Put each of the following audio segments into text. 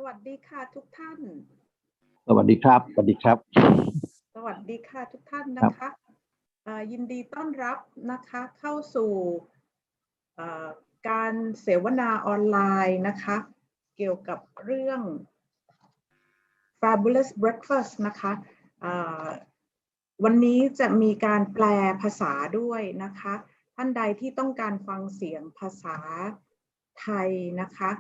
วัสดีค่ะทุกท่านสวัสดีครับสวัสดีครับสวัสดีค่ะทุกท่านนะคะยินดีต้อนรับนะคะเข้าสู่การเสวนาออนไลน์นะคะเกี่ยวกับเรื่อง FabulouS Breakfast นะคะวันนี้จะมีการแปลภาษาด้วยนะคะท่านใดที่ต้องการฟังเสียงภาษาไทยนะคะ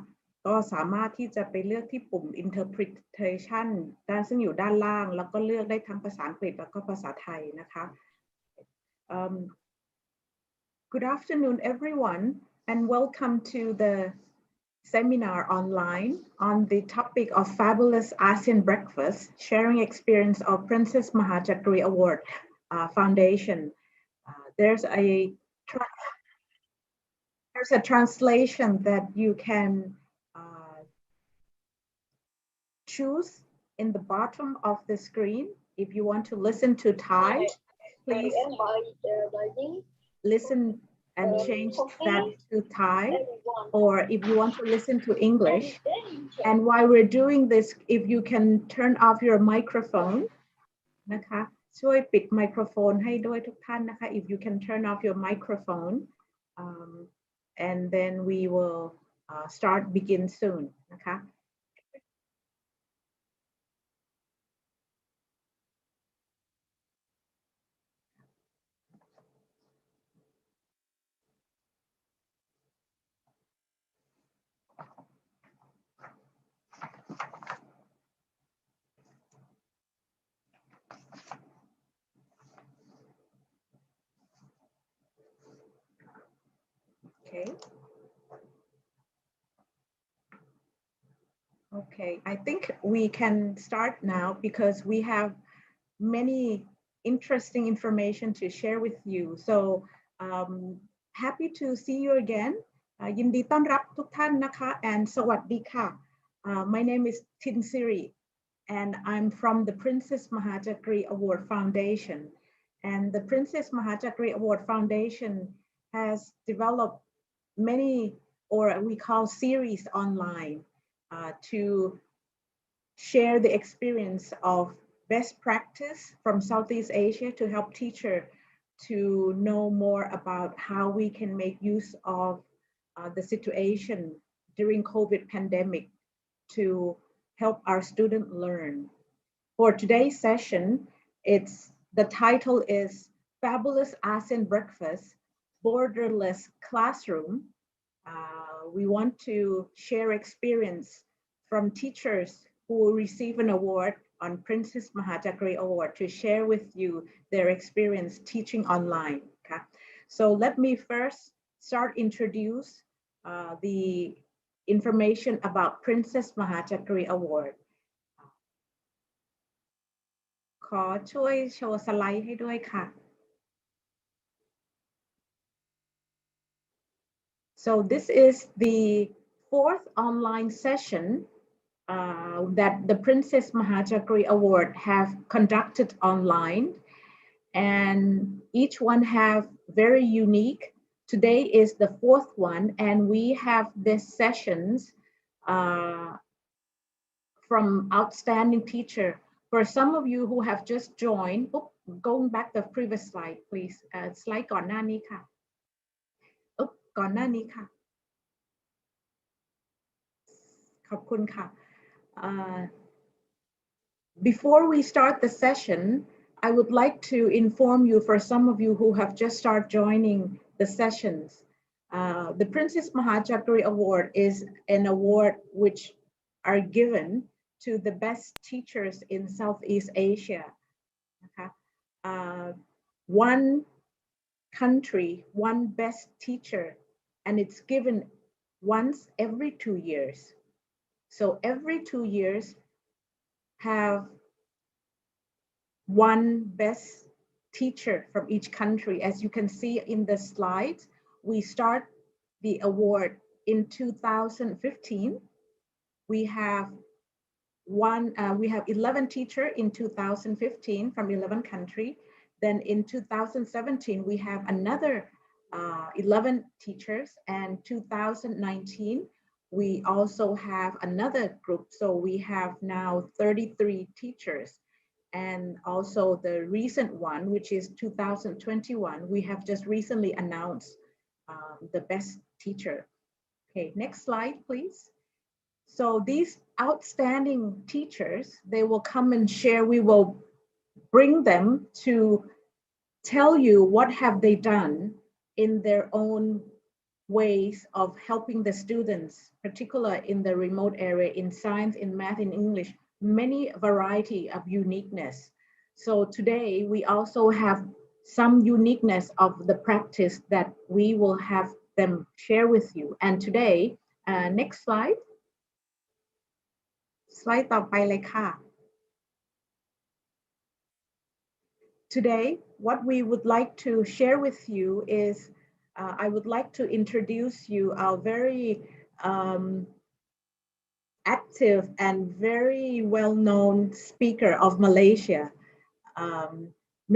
ก็สามารถที่จะไปเลือกที่ปุ่ม Interpretation ซึ่งอยู่ด้านล่างแล้วก็เลือกได้ทั้งภาษาอังกฤษแล้วก็ภาษาไทยนะคะ Good afternoon everyone and welcome to the seminar online on the topic of FabulouS ASEAN Breakfast sharing experience of Princess Mahachakri Award Foundation. There's a translation that you can choose in the bottom of the screen. If you want to listen to Thai, please listen and change that to Thai, or if you want to listen to English. And while we're doing this, if you can turn off your microphone, นะคะช่วยปิดไมโครโฟนให้ด้วยทุกท่านนะคะ if you can turn off your microphone, and then we will begin soon นะคะ Okay, I think we can start now because we have many interesting information to share with you. So happy to see you again. ยินดีต้อนรับทุกท่านนะคะ and สวัสดีค่ะ My name is Tinsiri and I'm from the Princess Mahachakri Award Foundation. And the Princess Mahachakri Award Foundation has developed many, or we call series online, to share the experience of best practice from Southeast Asia to help teachers to know more about how we can make use of the situation during COVID pandemic to help our students learn. For today's session, the title is FabulouS ASEAN Breakfast, Borderless Classroom. We want to share experience from teachers who will receive an award on Princess Mahachakri Award to share with you their experience teaching online. Okay? So let me first start introduce the information about Princess Mahachakri Award. ขอช่วยโชว์สไลด์ให้ด้วยค่ะ So this is the fourth online session that the Princess Mahachakri Award have conducted online, and each one have very unique. Today is the fourth one, and we have these sessions from outstanding teacher. For some of you who have just joined, going back the previous slide, please. Slide ก่อนหน้านี้ค่ะก่อนหน้านี้ค่ะขอบคุณค่ะ Before we start the session, I would like to inform you for some of you who have just started joining the sessions. The Princess Mahachakri Award is an award which are given to the best teachers in Southeast Asia. Okay? One country, one best teacher, and it's given once every 2 years. So every 2 years have one best teacher from each country. As you can see in the slides, we start the award in 2015. We have 11 teachers in 2015 from 11 countries. Then in 2017, we have another 11 teachers, and 2019, we also have another group. So we have now 33 teachers. And also the recent one, which is 2021, we have just recently announced the best teacher. Okay, next slide, please. So these outstanding teachers, they will come and share. We will bring them to tell you what have they done in their own ways of helping the students, particularly in the remote area, in science, in math, in English, many variety of uniqueness. So today we also have some uniqueness of the practice that we will have them share with you. And today, next slide. Slide ต่อไปเลยค่ะ. Today, what we would like to share with you is I would like to introduce you our very active and very well-known speaker of Malaysia,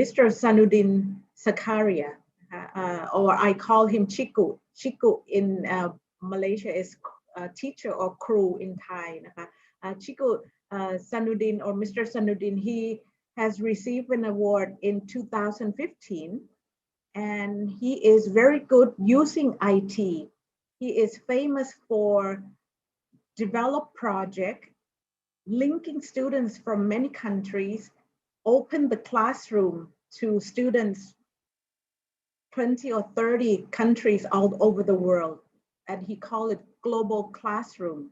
Mr. Zainuddin Zakaria, or I call him Chiku. Chiku in Malaysia is teacher or crew in Thai. Chiku Zainuddin or Mr. Zainuddin, he has received an award in 2015, and he is very good using IT. He is famous for develop project, linking students from many countries, open the classroom to students 20 or 30 countries all over the world. And he called it global classroom,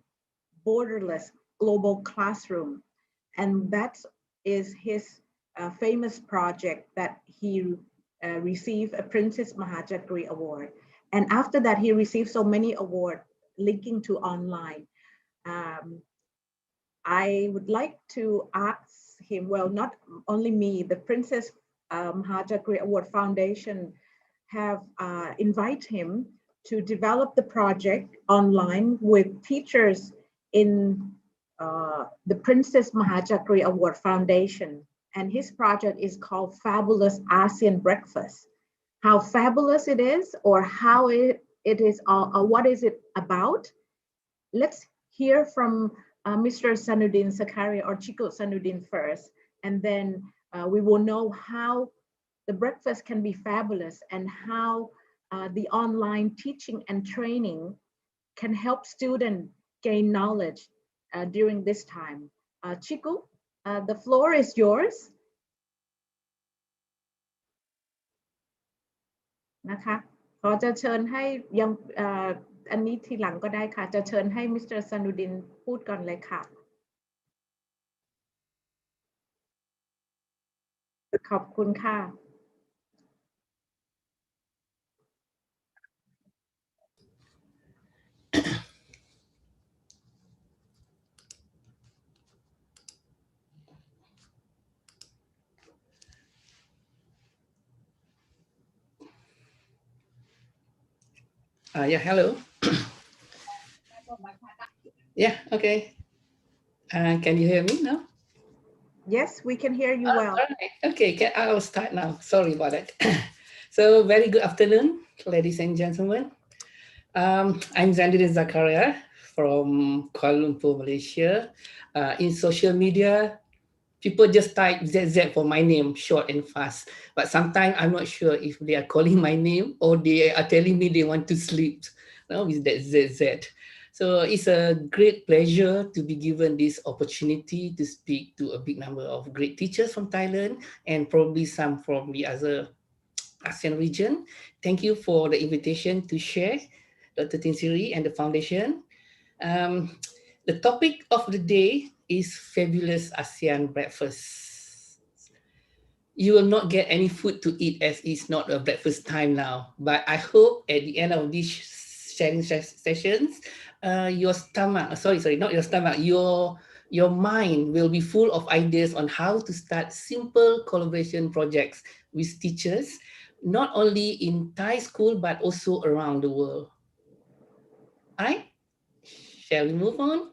borderless global classroom. And that is his famous project that he received a Princess Mahachakri Award. And after that, he received so many awards linking to online. I would like to ask him, well, not only me, the Princess Mahachakri Award Foundation have invited him to develop the project online with teachers in the Princess Mahachakri Award Foundation. And his project is called FabulouS ASEAN Breakfast. How fabulous it is, or how it is, or what is it about? Let's hear from Mr. Zainuddin Zakaria or Chiku Zainuddin first, and then we will know how the breakfast can be fabulous and how the online teaching and training can help students gain knowledge during this time. Chiku, the floor is yours. นะคะขอจะเชิญให้ยังอันนี้ทีหลังก็ได้ค่ะจะเชิญให้มิสเตอร์ซานุดินพูดก่อนเลยค่ะขอบคุณค่ะ Yeah, hello. Yeah, okay. Can you hear me now? Yes, we can hear you well. All right. Okay, I'll start now. Sorry about that. So, very good afternoon, ladies and gentlemen. I'm Zainuddin Zakaria from Kuala Lumpur, Malaysia. In social media, people just type ZZ for my name, short and fast. But sometimes I'm not sure if they are calling my name or they are telling me they want to sleep with that ZZ. So it's a great pleasure to be given this opportunity to speak to a big number of great teachers from Thailand and probably some from the other ASEAN region. Thank you for the invitation to share, Dr. Tinsiri and the foundation. The topic of the day is FabulouS ASEAN Breakfast. You will not get any food to eat as it's not a breakfast time now. But I hope at the end of these sharing sessions, your mind will be full of ideas on how to start simple collaboration projects with teachers, not only in Thai school, but also around the world. All right, shall we move on?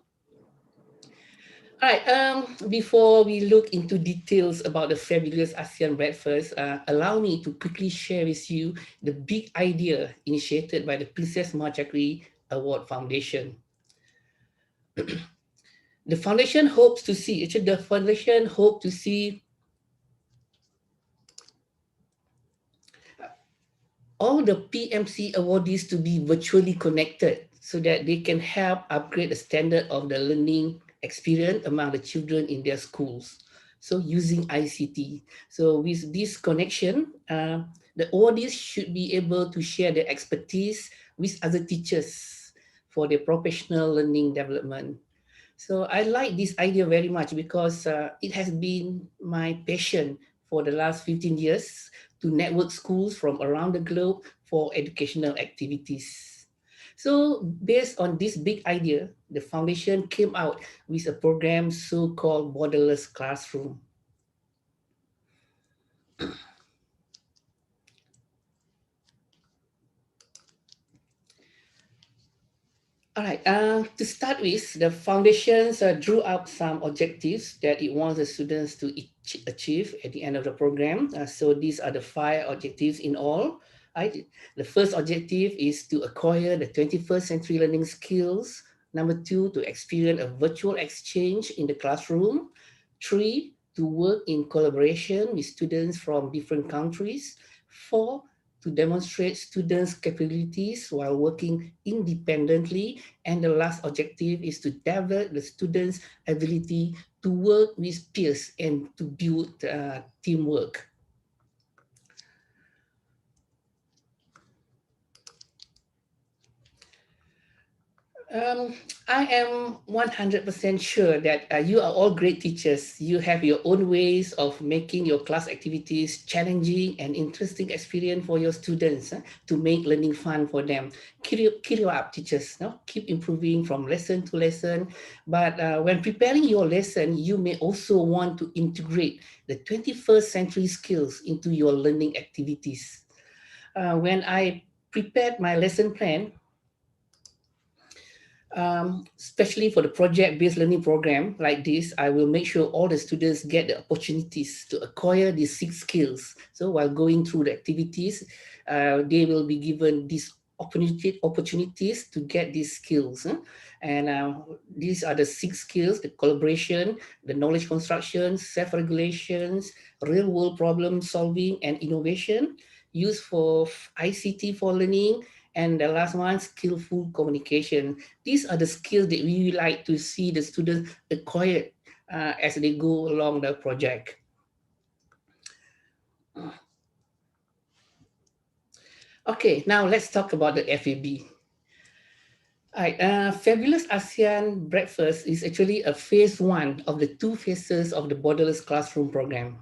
All right, before we look into details about the FabulouS ASEAN Breakfast, allow me to quickly share with you the big idea initiated by the Princess Mahachakri Award Foundation. the foundation hopes to see, actually the foundation hope to see all the PMC awardees to be virtually connected so that they can help upgrade the standard of the learning experience among the children in their schools. So using ICT. So with this connection, the awardees should be able to share their expertise with other teachers for their professional learning development. So I like this idea very much because it has been my passion for the last 15 years to network schools from around the globe for educational activities. So based on this big idea, the foundation came out with a program so-called Borderless Classroom. All right, to start with, the foundations drew up some objectives that it wants the students to achieve at the end of the program. So these are the 5 objectives in all. Right? The first objective is to acquire the 21st century learning skills. Number 2, to experience a virtual exchange in the classroom. 3, to work in collaboration with students from different countries. 4, to demonstrate students' capabilities while working independently. And the last objective is to develop the students' ability to work with peers and to build teamwork. I am 100% sure that you are all great teachers. You have your own ways of making your class activities challenging and interesting experience for your students to make learning fun for them. Keep you up, teachers. No? Keep improving from lesson to lesson. But when preparing your lesson, you may also want to integrate the 21st century skills into your learning activities. When I prepared my lesson plan, especially for the project-based learning program like this, I will make sure all the students get the opportunities to acquire these 6 skills. So while going through the activities, they will be given these opportunities to get these skills. And these are the 6 skills: the collaboration, the knowledge construction, self-regulations, real-world problem solving and innovation, use for ICT for learning, and the last one, skillful communication. These are the skills that we like to see the students acquire as they go along the project. Okay, now let's talk about the FAB. All right, Fabulous ASEAN Breakfast is actually a phase 1 of the 2 phases of the Borderless Classroom program.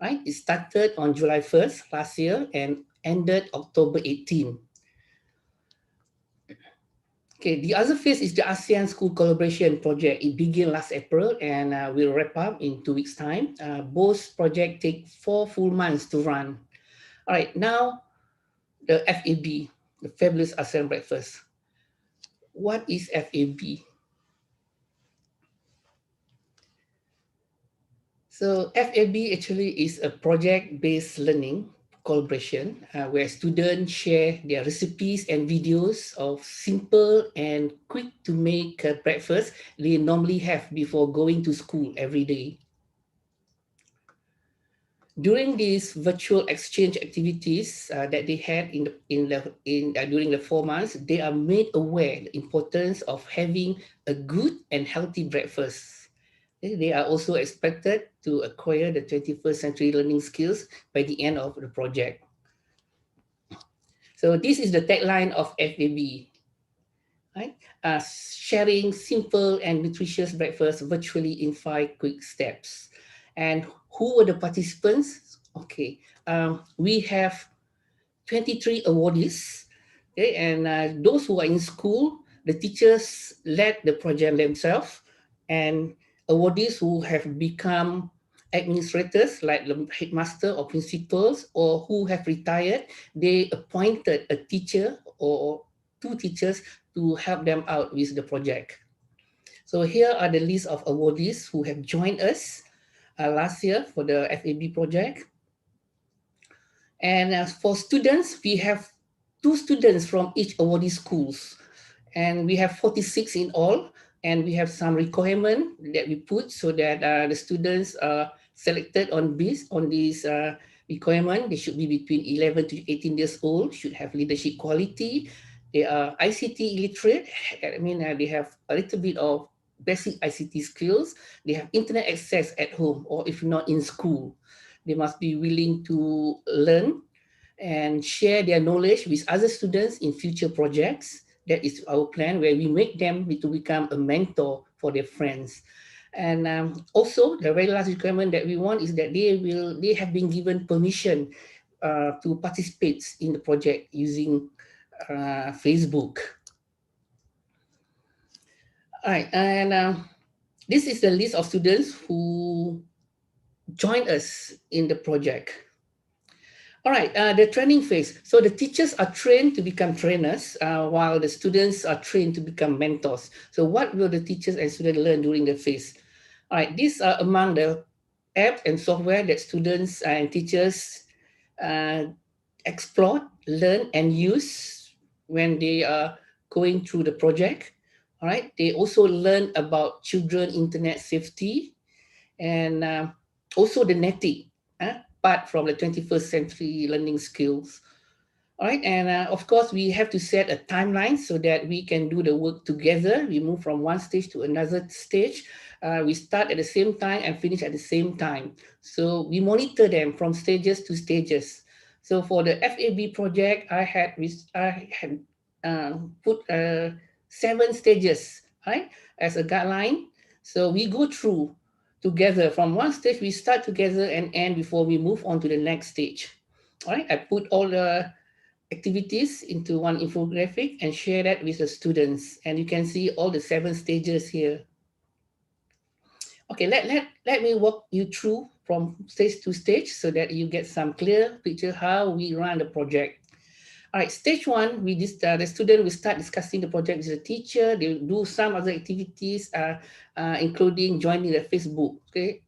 Right? It started on July 1st last year and ended October 18. Okay, the other phase is the ASEAN School Collaboration Project. It began last April and will wrap up in 2 weeks' time. Both projects take 4 full months to run. All right, now the FAB, the Fabulous ASEAN Breakfast. What is FAB? So FAB actually is a project-based learning collaboration where students share their recipes and videos of simple and quick to make breakfast they normally have before going to school every day. During these virtual exchange activities that they had during the 4 months, they are made aware the importance of having a good and healthy breakfast. They are also expected to acquire the 21st century learning skills by the end of the project. So this is the tagline of FAB, right? Sharing simple and nutritious breakfast virtually in 5 quick steps. And who were the participants? Okay, we have 23 awardees, okay, and those who are in school, the teachers led the project themselves, and awardees who have become administrators like the headmaster or principals or who have retired, they appointed a teacher or 2 teachers to help them out with the project. So here are the list of awardees who have joined us last year for the FAB project. And as for students, we have 2 students from each awardee schools, and we have 46 in all. and we have some requirement that we put so that the students are selected on this requirement. They should be between 11 to 18 years old, should have leadership quality. They are ICT illiterate. I mean, they have a little bit of basic ICT skills. They have internet access at home, or if not in school. They must be willing to learn and share their knowledge with other students in future projects. That is our plan, where we make them to become a mentor for their friends. And also, the very last requirement that we want is that they have been given permission to participate in the project using Facebook. All right, and this is the list of students who joined us in the project. All right, the training phase. So the teachers are trained to become trainers, while the students are trained to become mentors. So what will the teachers and students learn during the phase? All right, these are among the apps and software that students and teachers explore, learn, and use when they are going through the project. All right, they also learn about children internet safety and also the netting, part from the 21st century learning skills. All right, and of course, we have to set a timeline so that we can do the work together. We move from one stage to another stage. We start at the same time and finish at the same time. So we monitor them from stages to stages. So for the FAB project, I had put 7 stages, right, as a guideline. So we go through together from one stage, we start together and end before we move on to the next stage. All right, I put all the activities into one infographic and share that with the students. And you can see all the 7 stages here. Okay, let me walk you through from stage to stage so that you get some clear picture how we run the project. All right, stage 1, the student will start discussing the project with the teacher. They will do some other activities, including joining the Facebook. Okay,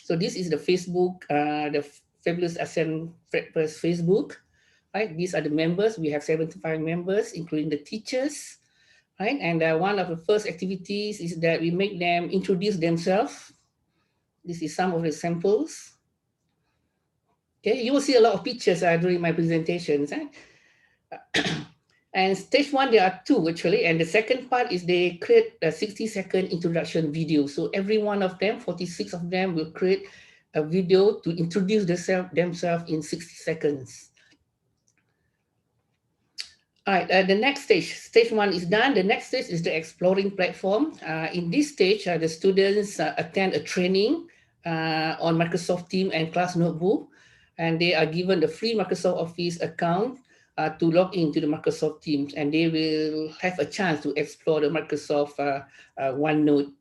so this is the Facebook, the FabulouS ASEAN Breakfast Facebook. Right, these are the members. We have 75 members, including the teachers. Right, and one of the first activities is that we make them introduce themselves. This is some of the samples. Okay, you will see a lot of pictures during my presentations. And stage 1, there are 2 actually, and the second part is they create a 60-second introduction video. So every one of them, 46 of them, will create a video to introduce themselves in 60 seconds. All right, the next stage 1 is done. The next stage is the exploring platform. In this stage, the students attend a training on Microsoft Teams and Class Notebook, and they are given the free Microsoft Office account to log into the Microsoft Teams, and they will have a chance to explore the Microsoft OneNote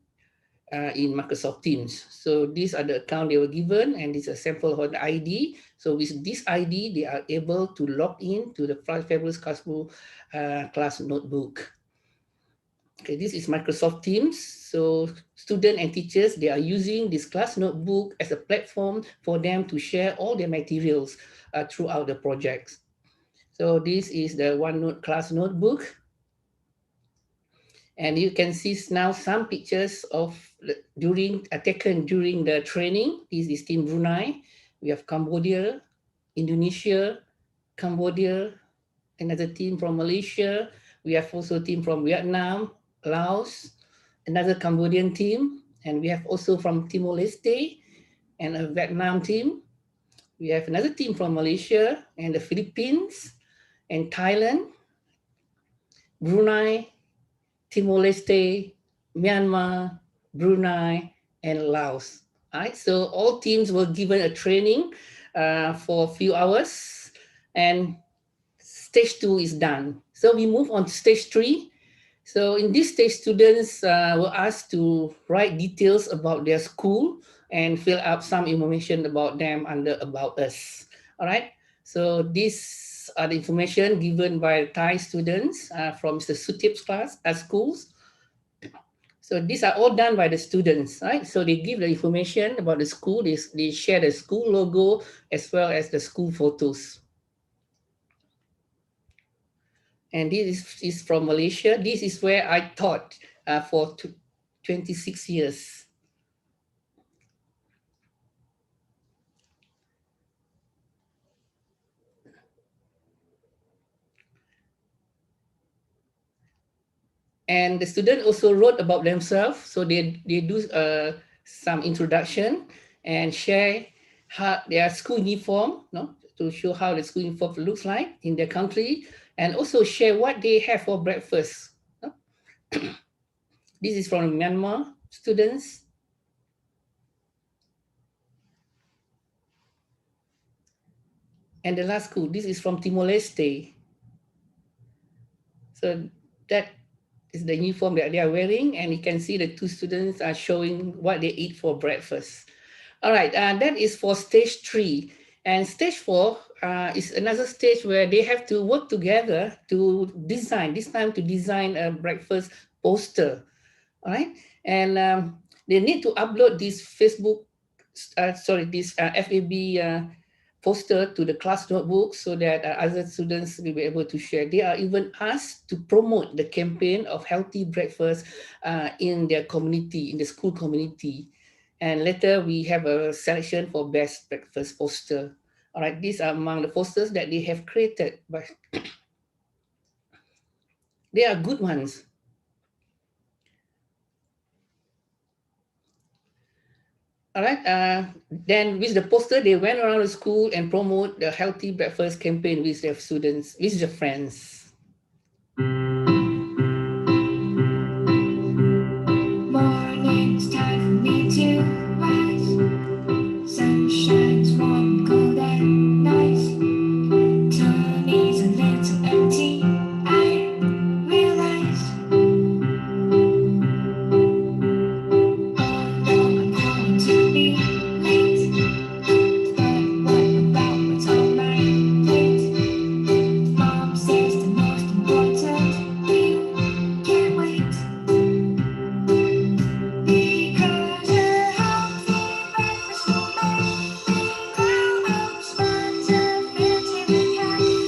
in Microsoft Teams. So these are the account they were given, and this is a sample of the ID. So with this ID, they are able to log in to the FabulouS Classroom class notebook. Okay, this is Microsoft Teams. So students and teachers, they are using this class notebook as a platform for them to share all their materials throughout the projects. So this is the OneNote class notebook. And you can see now some pictures of taken during the training. This is Team Brunei. We have Cambodia, Indonesia, Cambodia, another team from Malaysia. We have also a team from Vietnam, Laos, another Cambodian team. And we have also from Timor-Leste and a Vietnam team. We have another team from Malaysia and the Philippines and Thailand, Brunei, Timor-Leste, Myanmar, Brunei, and Laos. All right, so all teams were given a training for a few hours, and stage 2 is done. So we move on to stage 3. So in this stage, students were asked to write details about their school and fill up some information about them under About Us. All right, so these are the information given by Thai students from the Suthep class at schools. So these are all done by the students, right? So they give the information about the school, they share the school logo as well as the school photos. And this is from Malaysia. This is where I taught for 26 years. And the student also wrote about themselves. So they do some introduction and share how their school uniform, no, to show how the school uniform looks like in their country, and also share what they have for breakfast. No? This is from Myanmar students. And the last school, this is from Timor-Leste. So that is the uniform that they are wearing, and you can see the two students are showing what they eat for breakfast. All right, that is for stage 3. And stage 4 is another stage where they have to work together to design, this time to design a breakfast poster. All right, and they need to upload this Facebook, this FAB poster to the class notebook so that other students will be able to share. They are even asked to promote the campaign of healthy breakfast in their community, in the school community. And later we have a selection for best breakfast poster. All right, these are among the posters that they have created, but they are good ones. All right, then with the poster, they went around the school and promote the healthy breakfast campaign with their students, with their friends. Morning's time for me to rise. Sun shines warm, cold and nice. Tummy's a little empty, I realize. Although I'm going to be late, but what about what's on my plate? Mom says the most important thing can't wait. Because a healthy breakfast will make me grow up smarter, fitter and happy.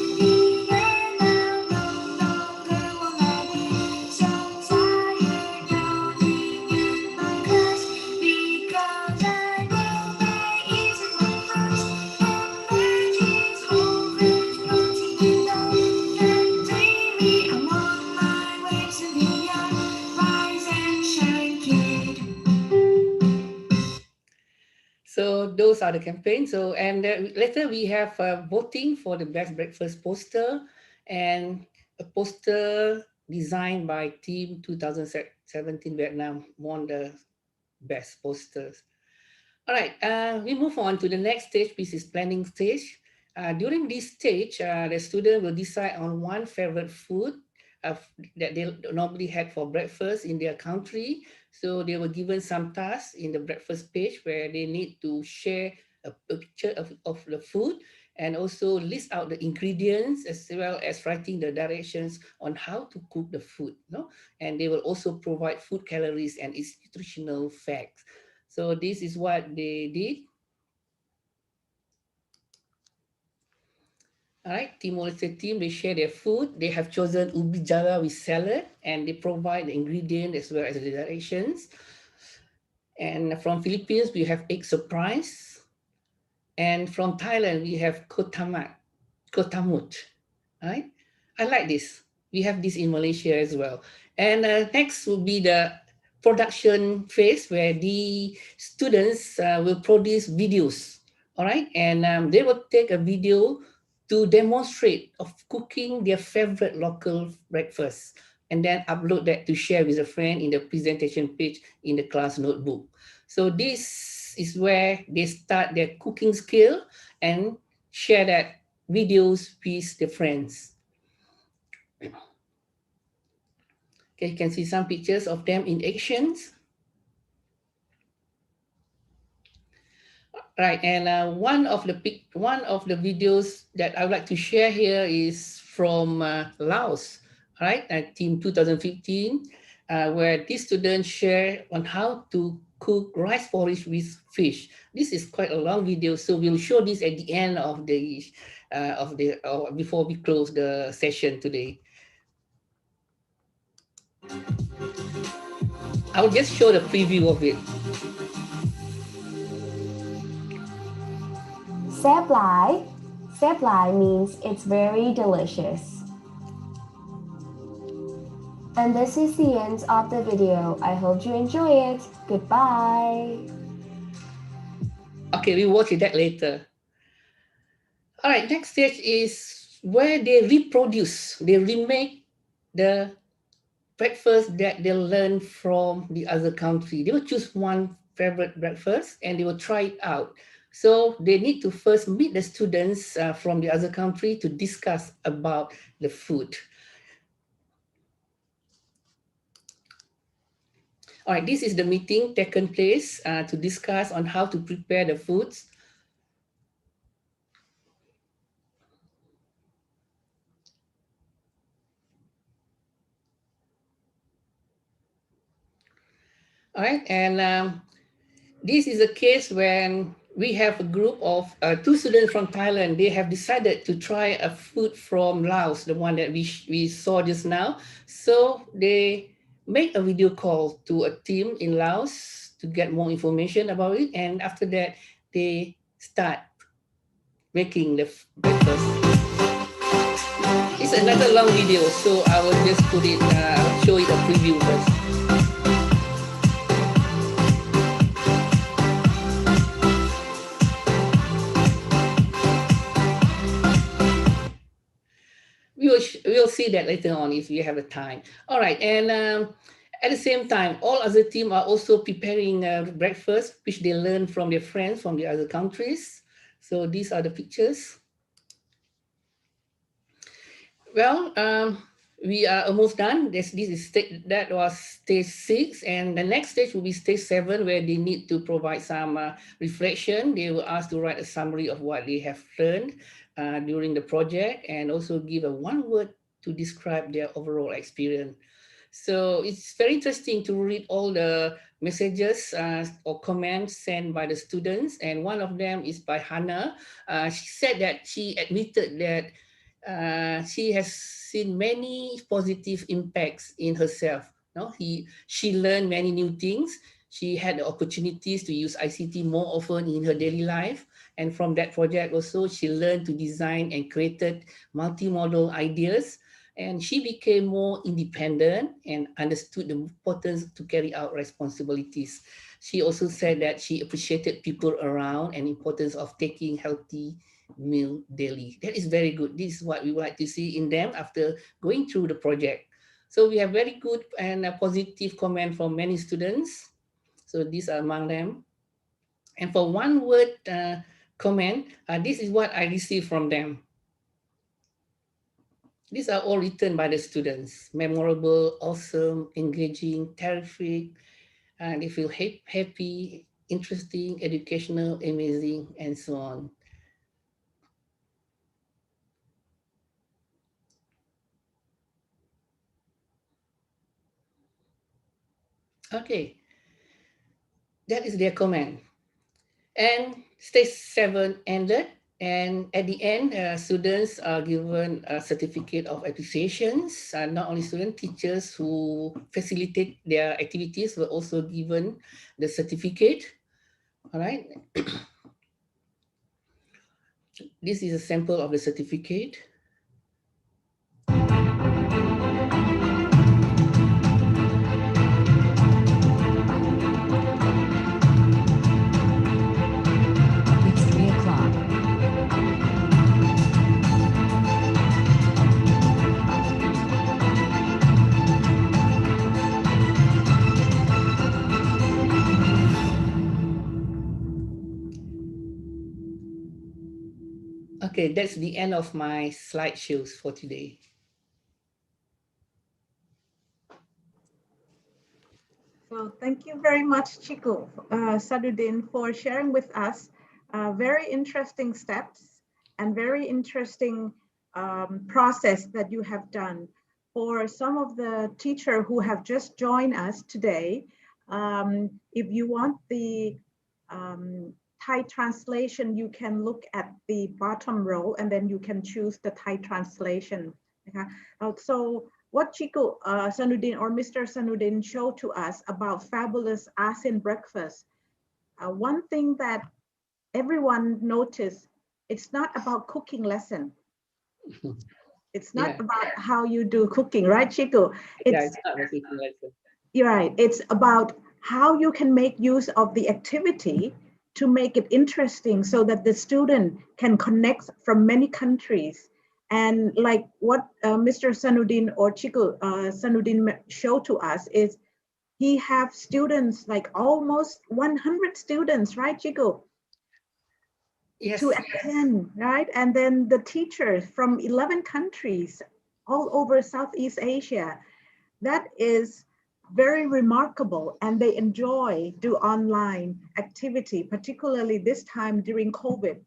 And now no longer will I be so tired yawning in my class. Because I know there isn't my fruits and veggies, whole grains, protein and all can free me. I'm on my way to beyond. Rise and shine, kid. So those are the campaigns. So and later we have voting for the best breakfast poster, and a poster designed by Team 2017 Vietnam won the best posters. All right, we move on to the next stage, which is planning stage. During this stage, the student will decide on one favorite food that they normally had for breakfast in their country. So they were given some tasks in the breakfast page where they need to share a picture of the food and also list out the ingredients as well as writing the directions on how to cook the food. No? And they will also provide food calories and its nutritional facts. So this is what they did. All right, Timor-Leste team, they share their food. They have chosen ubi jala with salad, and they provide the ingredient as well as the directions. And from Philippines, we have egg surprise. And from Thailand, we have kotamut. Right? I like this. We have this in Malaysia as well. And next will be the production phase where the students will produce videos. All right, and they will take a video to demonstrate of cooking their favorite local breakfast, and then upload that to share with a friend in the presentation page in the class notebook. So this is where they start their cooking skill and share that videos with the friends. Okay, you can see some pictures of them in actions. Right, and one of the videos that I would like to share here is from Laos, right? Team 2015, where these students share on how to cook rice porridge with fish. This is quite a long video, so we'll show this at the end of the before we close the session today. I'll just show the preview of it. แซ่บหลายแซ่บหลาย means it's very delicious. And this is the end of the video. I hope you enjoy it. Goodbye. Okay, we watch that later. All right, next stage is where they reproduce, they remake the breakfast that they learned from the other country. They will choose one favorite breakfast and they will try it out. So they need to first meet the students from the other country to discuss about the food. All right, this is the meeting taken place to discuss on how to prepare the foods. All right, and this is a case when we have a group of 2 students from Thailand. They have decided to try a food from Laos, the one that we saw just now. So they make a video call to a team in Laos to get more information about it. And after that, they start making the breakfast. It's another long video, so I will just put it, show it a preview first. We'll see that later on if we have the time. All right, and at the same time, all other team are also preparing breakfast, which they learn from their friends from the other countries. So these are the pictures. Well, we are almost done. That was stage 6, and the next stage will be stage 7, where they need to provide some reflection. They were asked to write a summary of what they have learned during the project, and also give a 1 word to describe their overall experience. So it's very interesting to read all the messages or comments sent by the students, and one of them is by Hannah. She said that she admitted that she has seen many positive impacts in herself. No, she learned many new things. She had the opportunities to use ICT more often in her daily life. And from that project also, she learned to design and created multimodal ideas. And she became more independent and understood the importance to carry out responsibilities. She also said that she appreciated people around and importance of taking healthy meal daily. That is very good. This is what we would like to see in them after going through the project. So we have very good and positive comment from many students. So these are among them. And for 1 word comment, this is what I received from them. These are all written by the students. Memorable, awesome, engaging, terrific. They feel happy, interesting, educational, amazing, and so on. Okay, that is their comment. And stage 7 ended. And at the end, students are given a certificate of appreciations. Not only students, teachers who facilitate their activities were also given the certificate. All right. This is a sample of the certificate. It's 3 o'clock. Okay, that's the end of my slideshows for today. So thank you very much, Chico, Zainuddin, for sharing with us very interesting steps and very interesting process that you have done. For some of the teachers who have just joined us today, if you want the Thai translation, you can look at the bottom row and then you can choose the Thai translation. Okay? So what Chiku Zainuddin or Mr. Zainuddin showed to us about FabulouS ASEAN Breakfast, one thing that everyone noticed, it's not about cooking lesson. It's not about how you do cooking, right, Chiku? It's not a cooking lesson. You're right. It's about how you can make use of the activity to make it interesting so that the student can connect from many countries. And like what Mr. Zainuddin or Chiku Zainuddin showed to us is he have students, like almost 100 students, right, Chiku? Yes. To attend, right? And then the teachers from 11 countries all over Southeast Asia. That is very remarkable, and they enjoy do online activity, particularly this time during COVID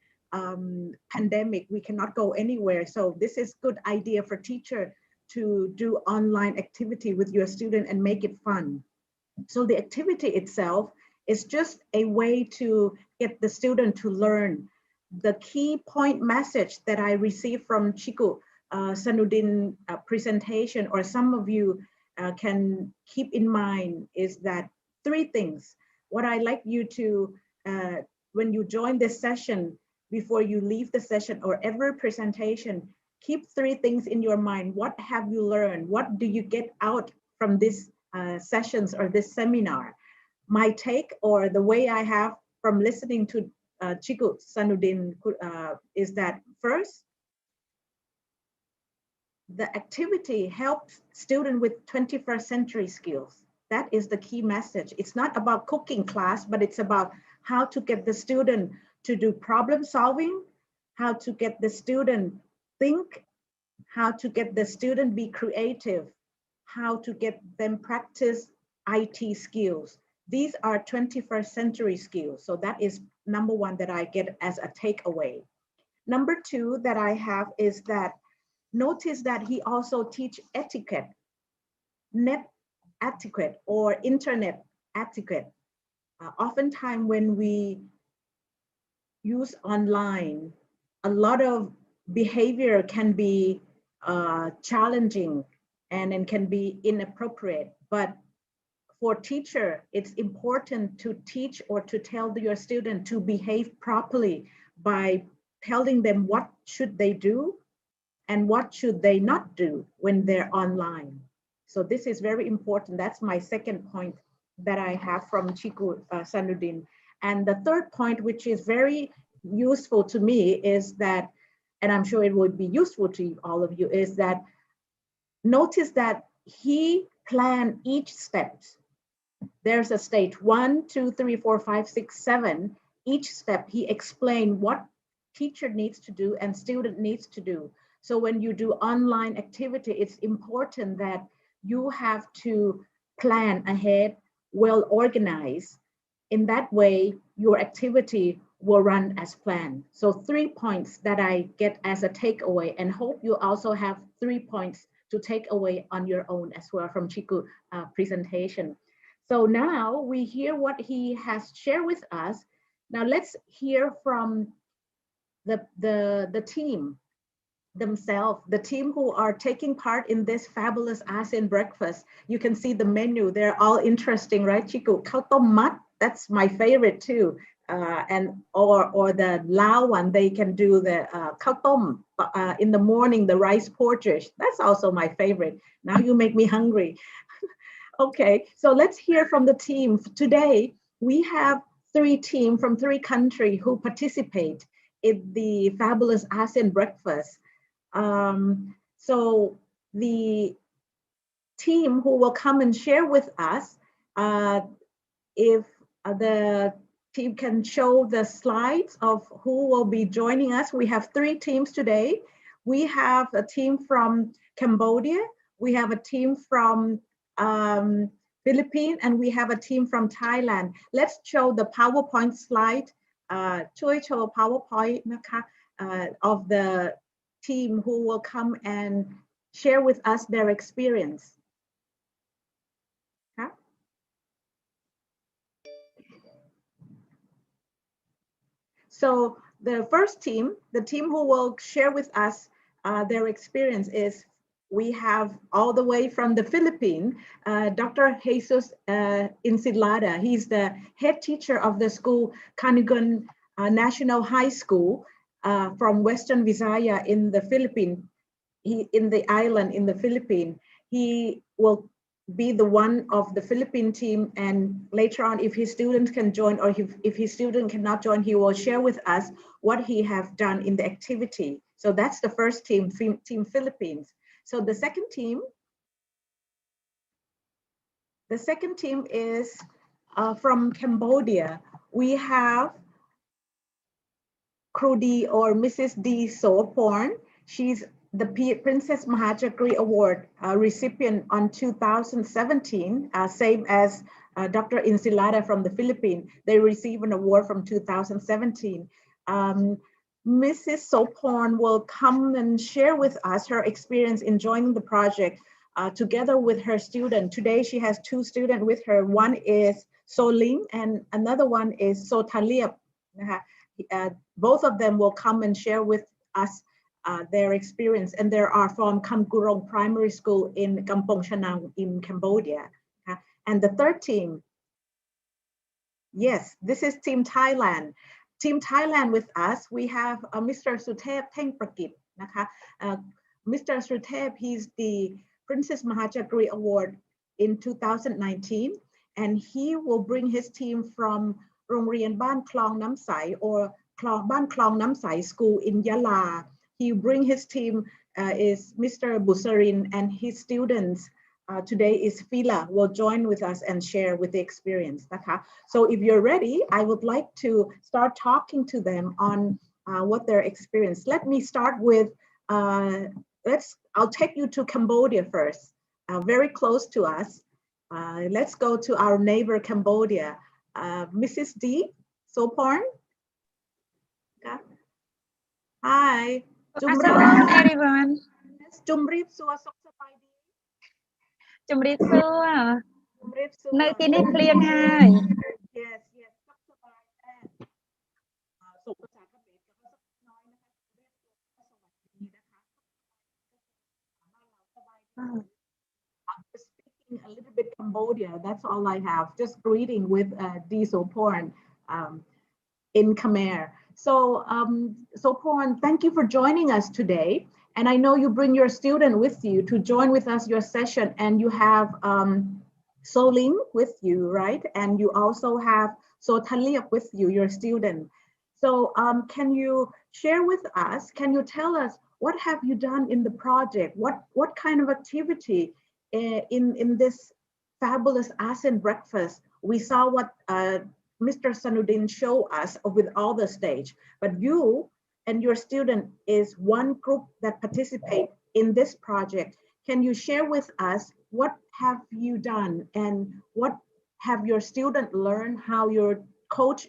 pandemic. We cannot go anywhere, so this is good idea for teacher to do online activity with your student and make it fun. So the activity itself is just a way to get the student to learn. The key point message that I received from Chiku Zainuddin presentation, or some of you can keep in mind, is that 3 things. What I like you to, when you join this session, before you leave the session or every presentation, keep 3 things in your mind. What have you learned? What do you get out from this sessions or this seminar? My take, or the way I have from listening to Chiku Zainuddin is that first, the activity helps students with 21st century skills. That is the key message. It's not about cooking class, but it's about how to get the student to do problem solving, how to get the student think, how to get the student be creative, how to get them practice IT skills. These are 21st century skills. So that is number 1 that I get as a takeaway. Number 2 that I have is that notice that he also teach etiquette, net etiquette or internet etiquette. Oftentimes when we use online, a lot of behavior can be challenging and can be inappropriate. But for teacher, it's important to teach or to tell your student to behave properly by telling them what should they do and what should they not do when they're online. So this is very important. That's my second point that I have from Chiku Zainuddin. And the third point, which is very useful to me, is that, and I'm sure it would be useful to all of you, is that notice that he planned each step. There's a stage 1, 2, 3, 4, 5, 6, 7. Each step he explained what teacher needs to do and student needs to do. So when you do online activity, it's important that you have to plan ahead, well organized. In that way, your activity will run as planned. So 3 points that I get as a takeaway, and hope you also have 3 points to take away on your own as well from Chiku presentation. So now we hear what he has shared with us. Now let's hear from the team themselves, the team who are taking part in this FabulouS ASEAN Breakfast. You can see the menu, they're all interesting, right, Chiku? Khao tom mat, that's my favorite too. Or the Lao one, they can do the khao tom in the morning, the rice porridge. That's also my favorite. Now you make me hungry. Okay, so let's hear from the team. Today, we have 3 teams from 3 countries who participate in the FabulouS ASEAN Breakfast. So the team who will come and share with us, if the team can show the slides of who will be joining us. We have 3 teams today. We have a team from Cambodia, we have a team from Philippines, and we have a team from Thailand. Let's show the PowerPoint slide. ช่วยโชว์ PowerPoint นะคะ of the team who will come and share with us their experience. Okay. So the first team, the team who will share with us their experience is we have all the way from the Philippines, Dr. Jesus Insilad. He's the head teacher of the school, Catigan National High School from Western Visayas in the Philippines, in the island in the Philippines. He will be the one of the Philippine team, and later on, if his students can join or if his student cannot join, he will share with us what he have done in the activity. So that's the first team, Team Philippines. So the second team is from Cambodia. We have Krudi or Mrs. D. Soporn. She's the Princess Mahachakri Award recipient on 2017, same as Dr. Insilada from the Philippines. They received an award from 2017. Mrs. Soporn will come and share with us her experience in joining the project together with her student. Today she has two students with her. One is Soling and another one is Sotaliep. Both of them will come and share with us their experience, and they are from Kumrou Krong Primary School in Kampong Chanang in Cambodia. And the third team, yes, this is Team Thailand. Team Thailand with us, we have Mr. Suthep Tengprakit. Mr. Suthep, he's the Princess Mahachakri Award in 2019, and he will bring his team from Rongrian Ban Klong Nam Sai or Ban Klong Nam Sai School in Yala. He bring his team is Mr. Busarin, and his students today is Fila will join with us and share with the experience. So if you're ready, I would like to start talking to them on what their experience. Let me start with, I'll take you to Cambodia first, very close to us. Let's go to our neighbor Cambodia. Mrs. D. Soporn. Hi. Good afternoon, everyone. จุ่มรีบสัวสุขสบายดี จุ่มรีบซัว จุ่มรีบสัว ในที่นี้เพลียงให้ yes yes สุขสบายแน่ส่งภาษาเขมรกับภาษาน้อยนะคะเรียกตัวสวัสดีนะคะบ้านเราสบายดี I'm just speaking a little bit Cambodia. That's all I have. Just greeting with diesel porn in Khmer. So, Soporn, thank you for joining us today. And I know you bring your student with you to join with us your session, and you have Soling with you, right? And you also have Sotaliep with you, your student. So can you share with us, can you tell us what have you done in the project? What kind of activity in this fabulous ASEAN breakfast? We saw what Mr. Zainuddin showed us with all the stage, but you and your student is one group that participate in this project. Can you share with us what have you done and what have your student learned, how you coach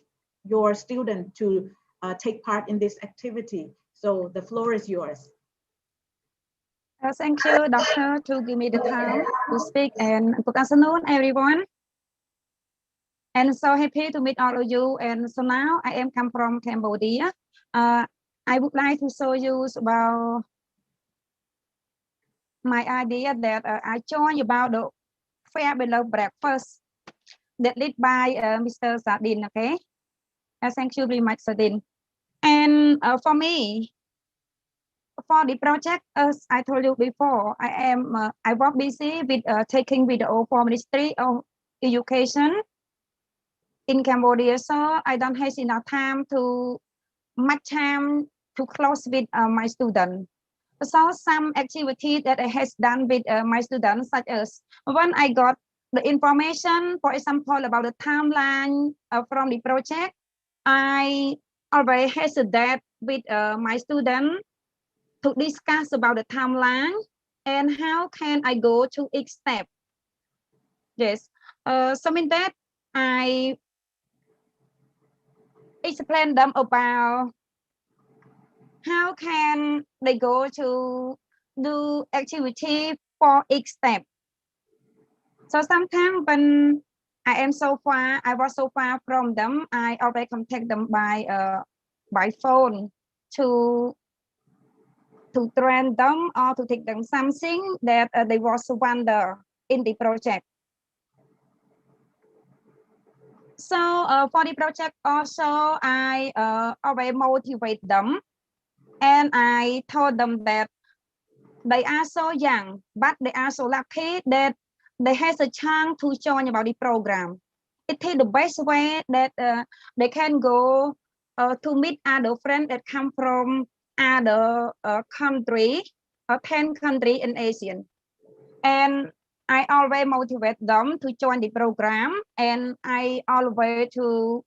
your student to take part in this activity? So the floor is yours. Thank you, Doctor, to give me the time to speak, and good afternoon, everyone. And so happy to meet all of you. And so now I am come from Cambodia. I would like to show you about my idea that I joined about the FabulouS breakfast that led by Mr. Zainuddin. Okay, thank you very much, Zainuddin. And for me, for the project, as I told you before, I was busy with taking video for Ministry of Education in Cambodia, so I don't have enough time to much time to close with my students. So some activity that I has done with my students, such as when I got the information, for example, about the timeline from the project, I always hesitate with my student to discuss about the timeline and how can I go to each step. Yes, so in that I explain them about how can they go to do activity for each step. So sometimes when I was so far from them, I always contact them by phone to to train them or to take them something that they was wonder in the project. So for the project also, I always motivate them, and I told them that they are so young, but they are so lucky that they has a chance to join about the program. It is the best way that they can go to meet other friends that come from other country or 10 countries in ASEAN. And I always motivate them to join the program, and I always to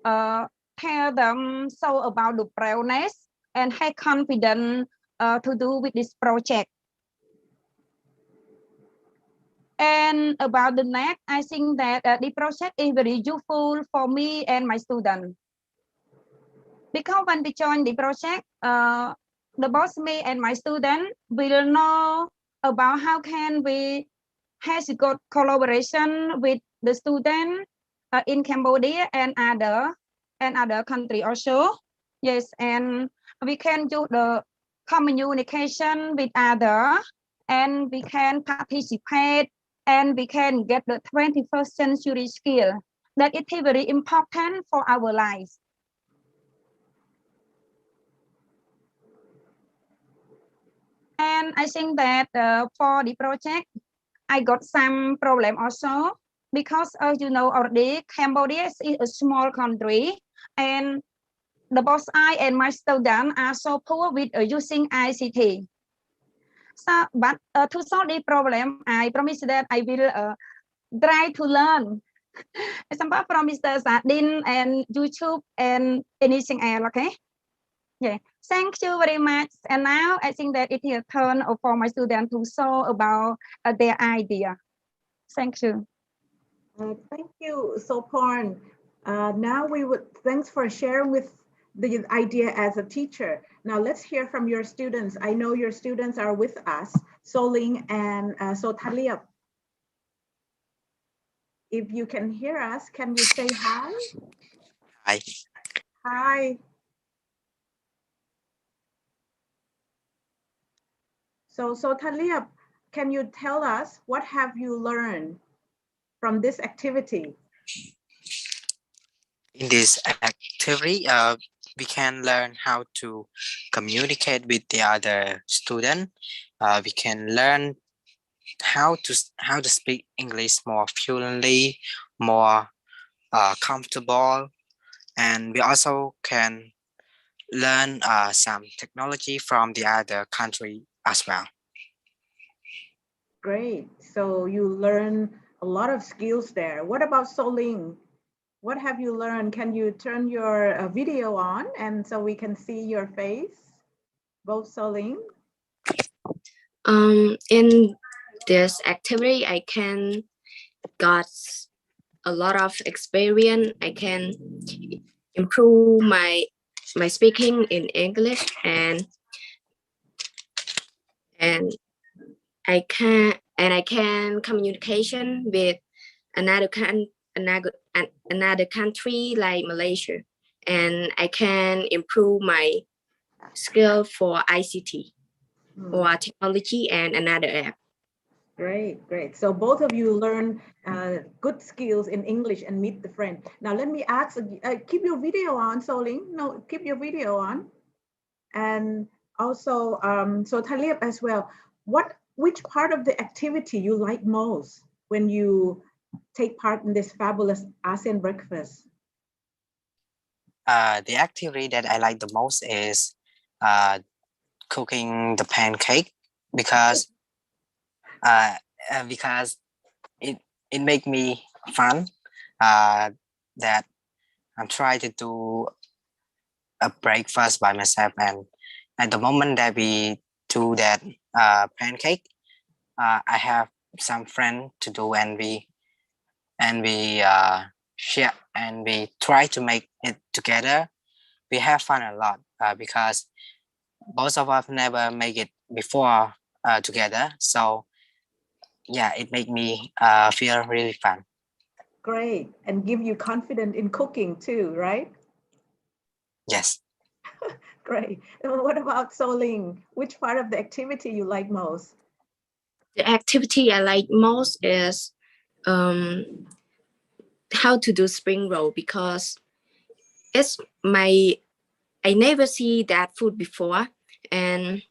tell them so about the proudness and have confidence to do with this project. And about the next, I think that the project is very useful for me and my students. Because when we join the project, the both me and my student will know about how can we has a good collaboration with the student in Cambodia and other country also. Yes, and we can do the communication with other, and we can participate, and we can get the 21st century skill that it is very important for our lives. And I think that for the project, I got some problem also, because you know already Cambodia is a small country, and the both I and my students are so poor with using ICT. So, but to solve the problem, I promise that I will try to learn example from Mr. Zainuddin and YouTube and anything else. Okay. Yeah. Thank you very much. And now I think that it is a turn for my students to show about their idea. Thank you. Thank you, Soporn. Now thanks for sharing with the idea as a teacher. Now let's hear from your students. I know your students are with us, Soling and Sotaliap. If you can hear us, can you say hi? Hi. Hi. So Taliap, can you tell us what have you learned from this activity? In this activity, we can learn how to communicate with the other student. We can learn how to speak English more fluently, more comfortable, and we also can learn some technology from the other country as well. Great. So you learn a lot of skills there. What about Soling? What have you learned? Can you turn your video on and so we can see your face? Both Soling. In this activity, I can got a lot of experience. I can improve my speaking in English, and I can communication with another country like Malaysia, and I can improve my skill for ICT or technology and another app. Great, great. So both of you learn good skills in English and meet the friend. Now let me ask, keep your video on, Soling. No, keep your video on. And also, so Taliap as well, which part of the activity you like most when you take part in this fabulous ASEAN breakfast? The activity that I like the most is cooking the pancake, because it make me fun that I'm trying to do a breakfast by myself, and at the moment that we do that pancake, I have some friends to do, and we share and we try to make it together. We have fun a lot because both of us never make it before together. So yeah, it made me feel really fun. Great, and give you confidence in cooking too, right? Yes. Great. What about Soling? Which part of the activity you like most? The activity I like most is how to do spring roll, because it's I never see that food before, and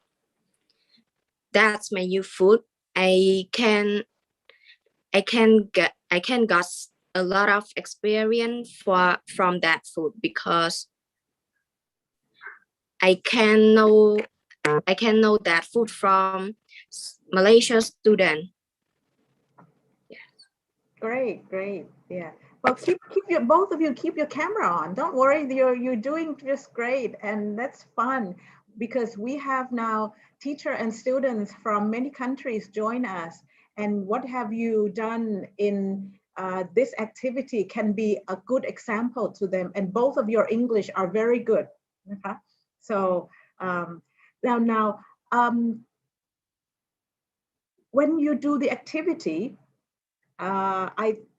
that's my new food. I can got a lot of experience from that food, because I can know that food from Malaysia student. Great, great. Yeah. Well, keep your both of you keep your camera on. Don't worry, you're doing just great, and that's fun because we have now teacher and students from many countries join us. And what have you done in this activity can be a good example to them. And both of your English are very good. Okay? So now when you do the activity,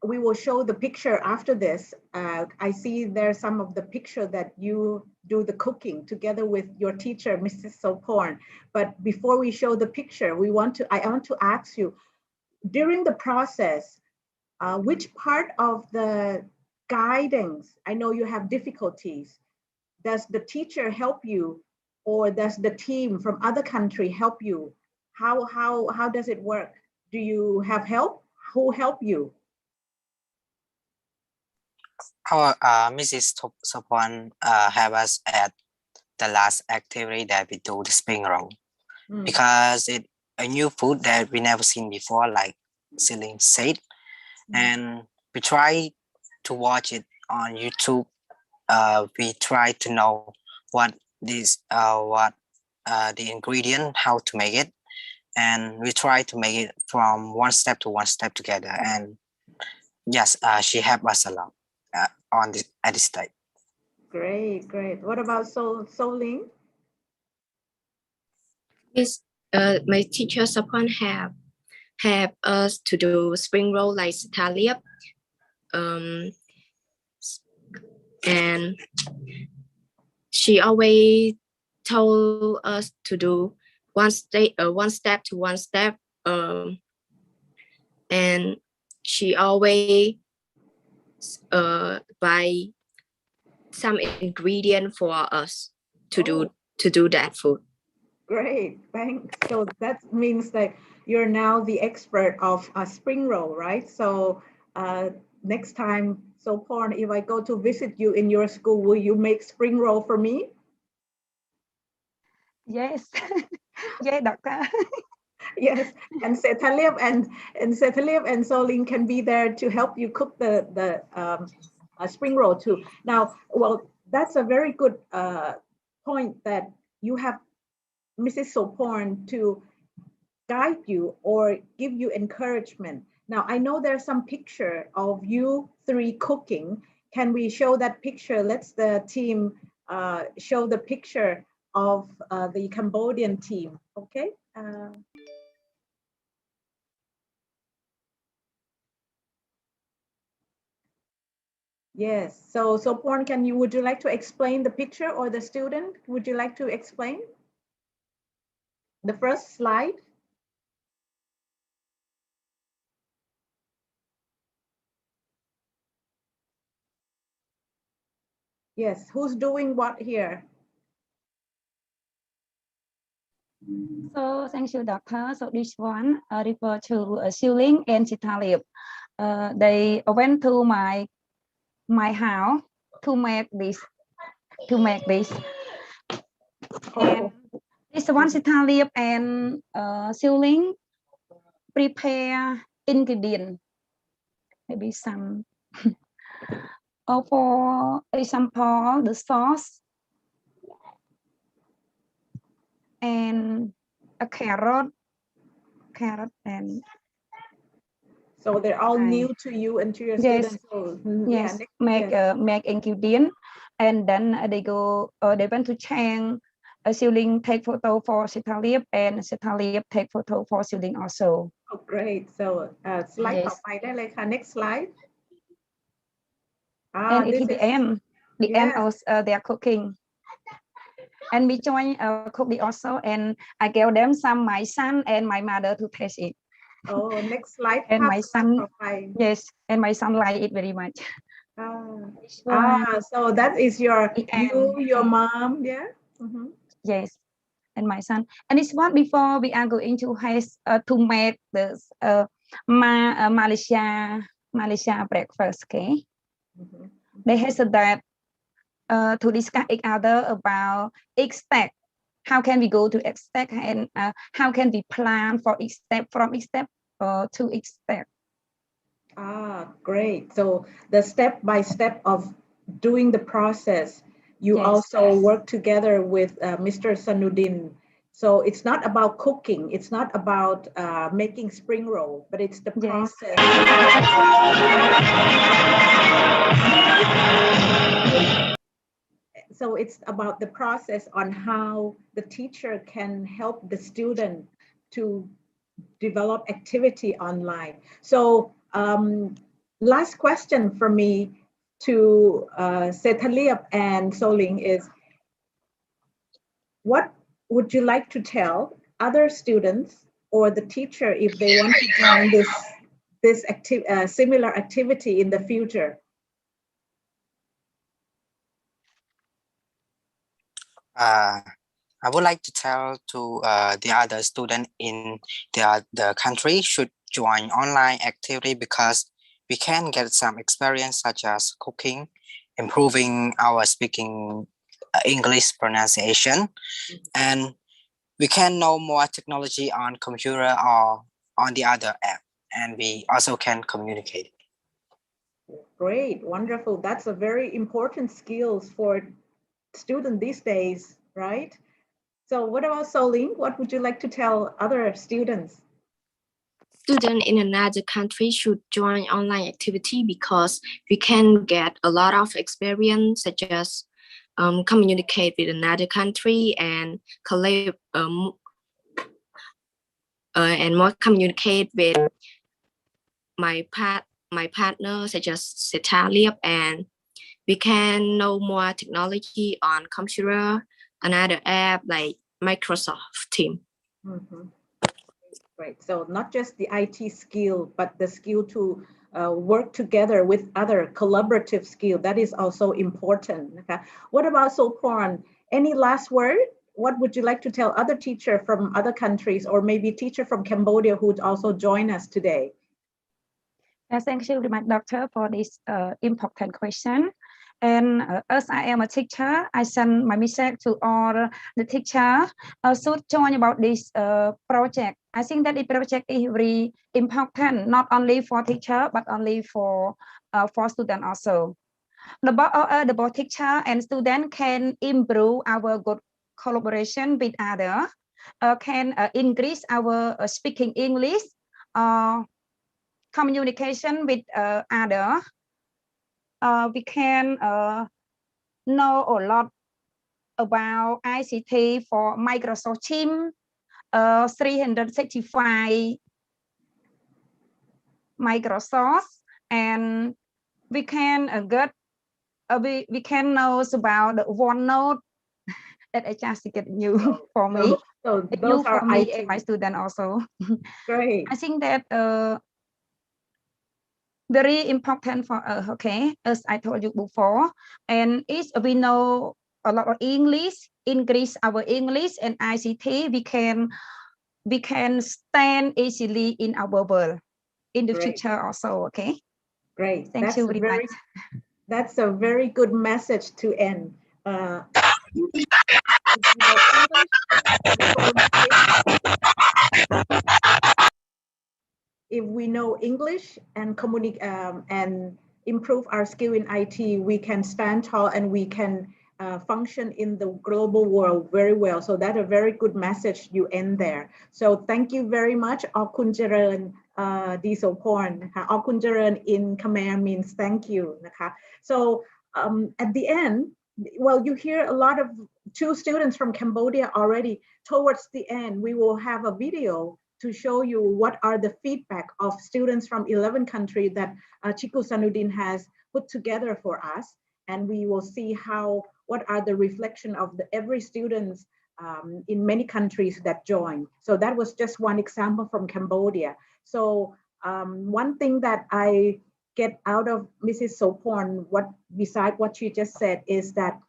we will show the picture after this. I see there's some of the picture that you do the cooking together with your teacher, Mrs. Soporn. But before we show the picture, I want to ask you, during the process, which part of the guidance, I know you have difficulties, does the teacher help you, or does the team from other country help you? How does it work? Do you have help? Who help you? Our Mrs. Sopon have us at the last activity that we do, the spring roll, because it's a new food that we never seen before, like Celine said, and we try to watch it on YouTube. We try to know what the ingredient, how to make it, and we try to make it from one step to one step together. And yes, she helped us a lot at this time. Great, great. What about Soling? Yes, my teacher Sapon have us to do spring roll like Italian, and she always told us to do one step to one step, and she always buy some ingredient for us to do that food. Great, thanks. So that means that you're now the expert of a spring roll, right? So next time, Soporn, if I go to visit you in your school, will you make spring roll for me? Yes. Yeah, doctor. Yes, and Setalib and Soling can be there to help you cook the spring roll too. Now, well, that's a very good point that you have Mrs. Soporn to guide you or give you encouragement. Now, I know there's some picture of you three cooking. Can we show that picture? Let's the team show the picture of the Cambodian team, okay? Yes, so Soporn, would you like to explain the picture, or the student, would you like to explain? The first slide. Yes, who's doing what here? So thank you, doctor. So this one refer to Siling and Sitalip. They went to my house to make this. And this one Sitalip and Siling prepare ingredient. Maybe some. For example, the sauce and a carrot and. So they're all new to you and to your students. So, yes, yeah, make ingredient, and then they went to Chang. Siling take photo for Sitalip, and Sitalip take photo for Siling also. Oh, great. So slideต่อไปได้เลยค่ะ next slide. And at the end, of they are cooking. and we join cookie also, and I gave them some my son and my mother to taste it. Oh, next slide. And my son, profile. yes, and my son like it very much. So that is your you, your and- mom, yeah. Mhm. Yes, and my son. And it's what before we are going to has to make this Malaysia breakfast. Okay, Mhm. they has that to discuss each other about each step. How can we go to each step, and how can we plan for each step from each step to each step. Great. So the step by step of doing the process, you Yes. also work together with Mr. Zainuddin. So it's not about cooking, it's not about making spring roll, but it's the Yes. process. So it's about the process on how the teacher can help the student to develop activity online. So last question from me to Setaliap and Soling is, what would you like to tell other students or the teacher if they want to join this similar activity in the future? I would like to tell to the other student in the country should join online activity because we can get some experience such as cooking, improving our speaking English pronunciation, and we can know more technology on computer or on the other app, and we also can communicate. Great, wonderful. That's a very important skills for students these days, right? So what about Soling? What would you like to tell other students? Students in another country should join online activity because we can get a lot of experience, such as communicate with another country and and more communicate with my partner, such as Setaliap, and we can know more technology on computer, another app like Microsoft Teams. Mm-hmm. Great. So not just the IT skill, but the skill to work together with other collaborative skill. That is also important. Okay? What about Soporn? Any last word? What would you like to tell other teacher from other countries, or maybe teacher from Cambodia who would also join us today? Thank you very much, Doctor, for this important question. And as I am a teacher, I send my message to all the teacher should join about this project. I think that the project is very important, not only for teacher, but only for student also. The both teacher and student can improve our good collaboration with other, can increase our speaking English, communication with other. We can know a lot about ICT for Microsoft Teams, 365 Microsoft, and we can get we can know about the OneNote that I just get new for me. So those are for me IT. and my student also. Great. I think that very important for us, okay, as I told you before, and if we know a lot of English, increase our English and ICT, we can stand easily in our world in the Great. future also, okay. Great. Thank you very much. That's a very good message to end. If we know English and communicate and improve our skill in IT, we can stand tall and we can function in the global world very well. So that's a very good message you end there. So thank you very much. Akun Jaran Disoporn. Akun Jaran in Khmer means thank you. So at the end, well, you hear a lot of 2 students from Cambodia already. Towards the end, we will have a video to show you what are the feedback of students from 11 countries that Chiku Zainuddin has put together for us. And we will see how what are the reflection of every students in many countries that join. So that was just one example from Cambodia. So one thing that I get out of Mrs. Soporn, beside what she just said, is that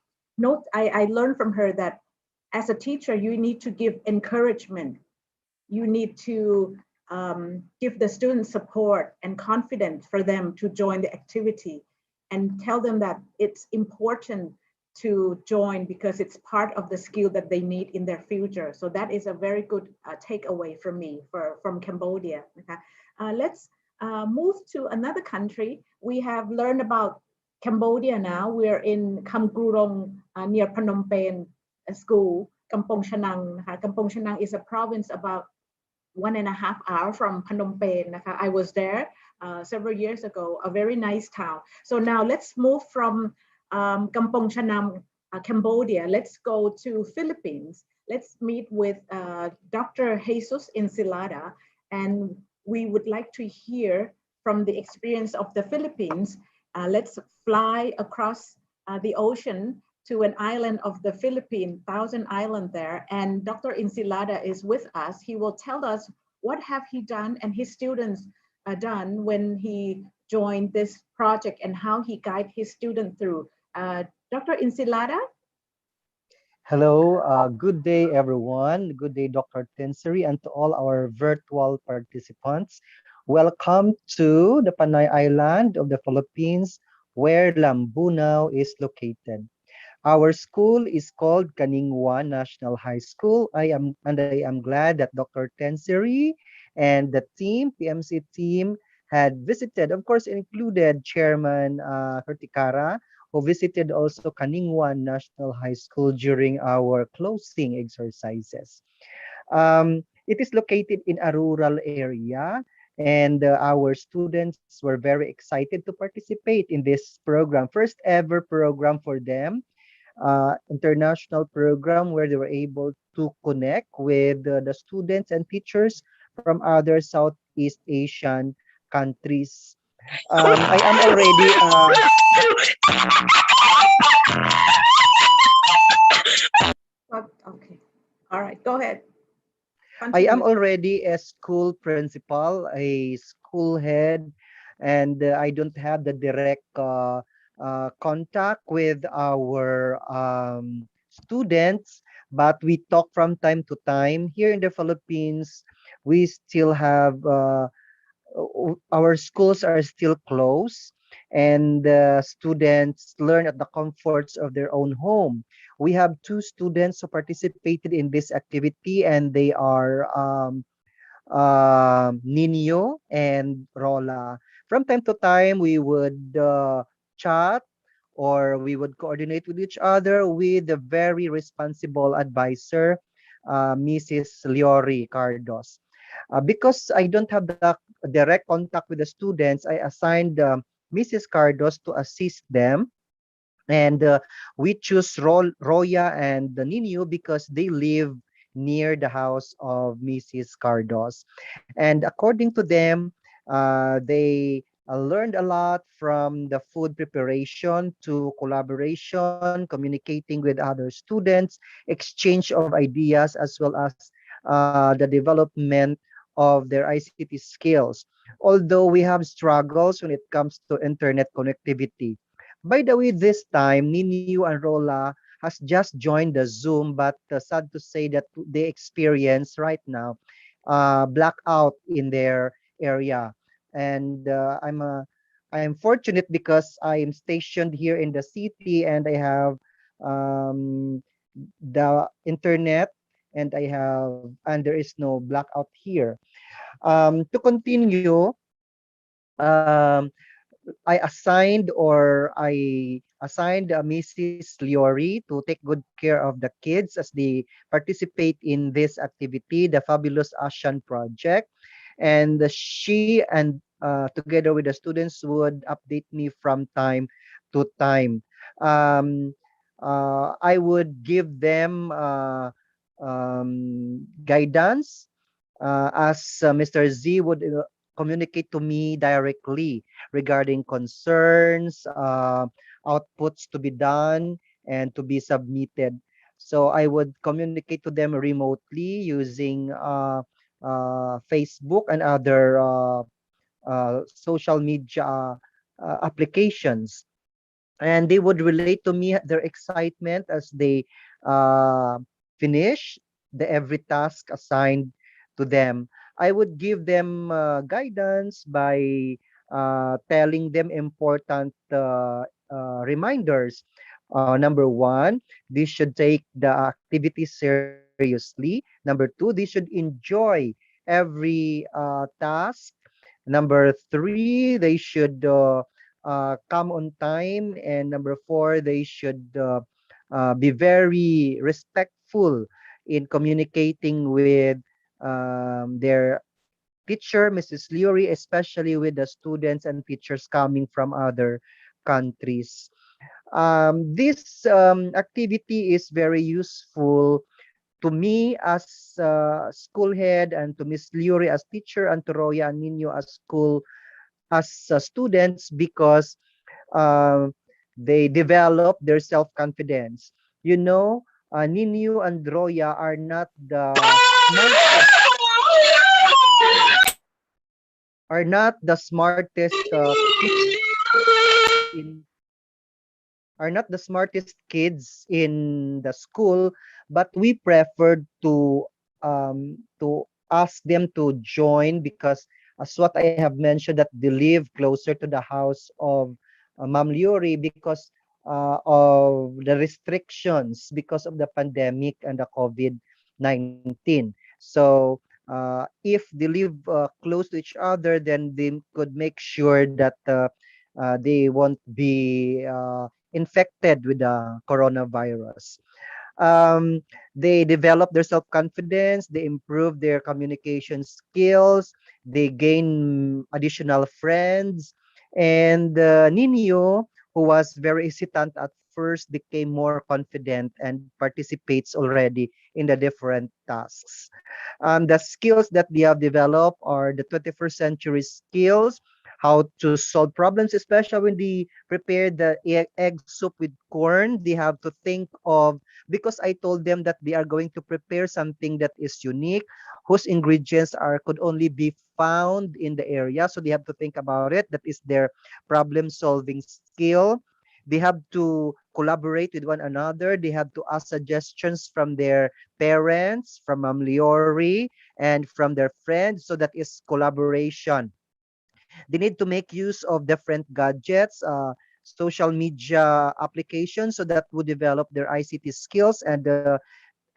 I learned from her that as a teacher, you need to give encouragement. You need to give the students support and confidence for them to join the activity, and tell them that it's important to join because it's part of the skill that they need in their future. So that is a very good takeaway from me from Cambodia. Let's move to another country. We have learned about Cambodia now. We're in Kumrou Krong near Phnom Penh school, Kampong Chanang. Kampong Chanang is a province about 1.5 hours from Phnom Penh. I was there several years ago, a very nice town. So now let's move from Kampong Chanang, Cambodia. Let's go to Philippines. Let's meet with Dr. Jesus Insilada, and we would like to hear from the experience of the Philippines. Let's fly across the ocean to an island of the Philippines, Thousand Island there, and Dr. Insilada is with us. He will tell us what have he done and his students done when he joined this project and how he guide his student through. Dr. Insilada? Hello, good day everyone. Good day, Dr. Tinsiri, and to all our virtual participants. Welcome to the Panay Island of the Philippines, where Lambunao is located. Our school is called Kaningwa National High School. I am glad that Dr. Tinsiri and the team, PMC team, had visited, of course, included Chairman Kertikara, who visited also Kaningwa National High School during our closing exercises. It is located in a rural area, and our students were very excited to participate in this program, first ever program for them, international program where they were able to connect with the students and teachers from other Southeast Asian countries. I am already Okay. All right, go ahead. I am Continue. already a school principal, a school head, and I don't have the direct contact with our students, but we talk from time to time. Here in the Philippines, we still have our schools are still closed, and students learn at the comforts of their own home. We have two students who participated in this activity, and they are Nino and Rola. From time to time, we would chat, or we would coordinate with each other with the very responsible advisor, Mrs. Liori Cardos. Because I don't have the direct contact with the students, I assigned Mrs. Cardos to assist them. And we choose Roya and Nino because they live near the house of Mrs. Cardos. And according to them, they learned a lot from the food preparation to collaboration, communicating with other students, exchange of ideas, as well as the development of their ICT skills. Although we have struggles when it comes to internet connectivity. By the way, this time, Ninu and Rola has just joined the Zoom, but sad to say that they experience right now blackout in their area. And I am fortunate because I am stationed here in the city, and I have the internet, and there is no blackout here. To continue, um, I assigned Mrs. Liori to take good care of the kids as they participate in this activity, the Fabulous ASEAN project. And she and together with the students would update me from time to time. Um, I would give them guidance as Mr. Z would communicate to me directly regarding concerns, outputs to be done, and to be submitted. So I would communicate to them remotely using Facebook and other social media applications, and they would relate to me their excitement as they uh, finish every task assigned to them. I would give them guidance by telling them important reminders. Number one, they should take the activity seriously. Number two, they should enjoy every task. Number three, they should come on time. And number four, they should be very respectful in communicating with their teacher, Mrs. Leary, especially with the students and teachers coming from other countries. This activity is very useful to me as school head, and to Miss Leary as teacher, and to Roya and Nino as school as students, because uh, they develop their self-confidence. You know, Nino and Roya are not the smartest, in are not the smartest kids in the school, but we preferred to ask them to join, because as what I have mentioned, that they live closer to the house of Ma'am Liori, because of the restrictions because of the pandemic and the COVID-19. So if they live close to each other, then they could make sure that they won't be infected with the coronavirus. Um, they develop their self-confidence, they improve their communication skills, they gain additional friends, and Nino, who was very hesitant at first, became more confident and participates already in the different tasks. The skills that they have developed are the 21st century skills, how to solve problems, especially when they prepare the egg soup with corn. They have to think of, because I told them that they are going to prepare something that is unique, whose ingredients are could only be found in the area. So they have to think about it. That is their problem solving skill. They have to collaborate with one another. They have to ask suggestions from their parents, from Ma'am Liori, and from their friends. So that is collaboration. They need to make use of different gadgets, social media applications, so that would develop their ICT skills, and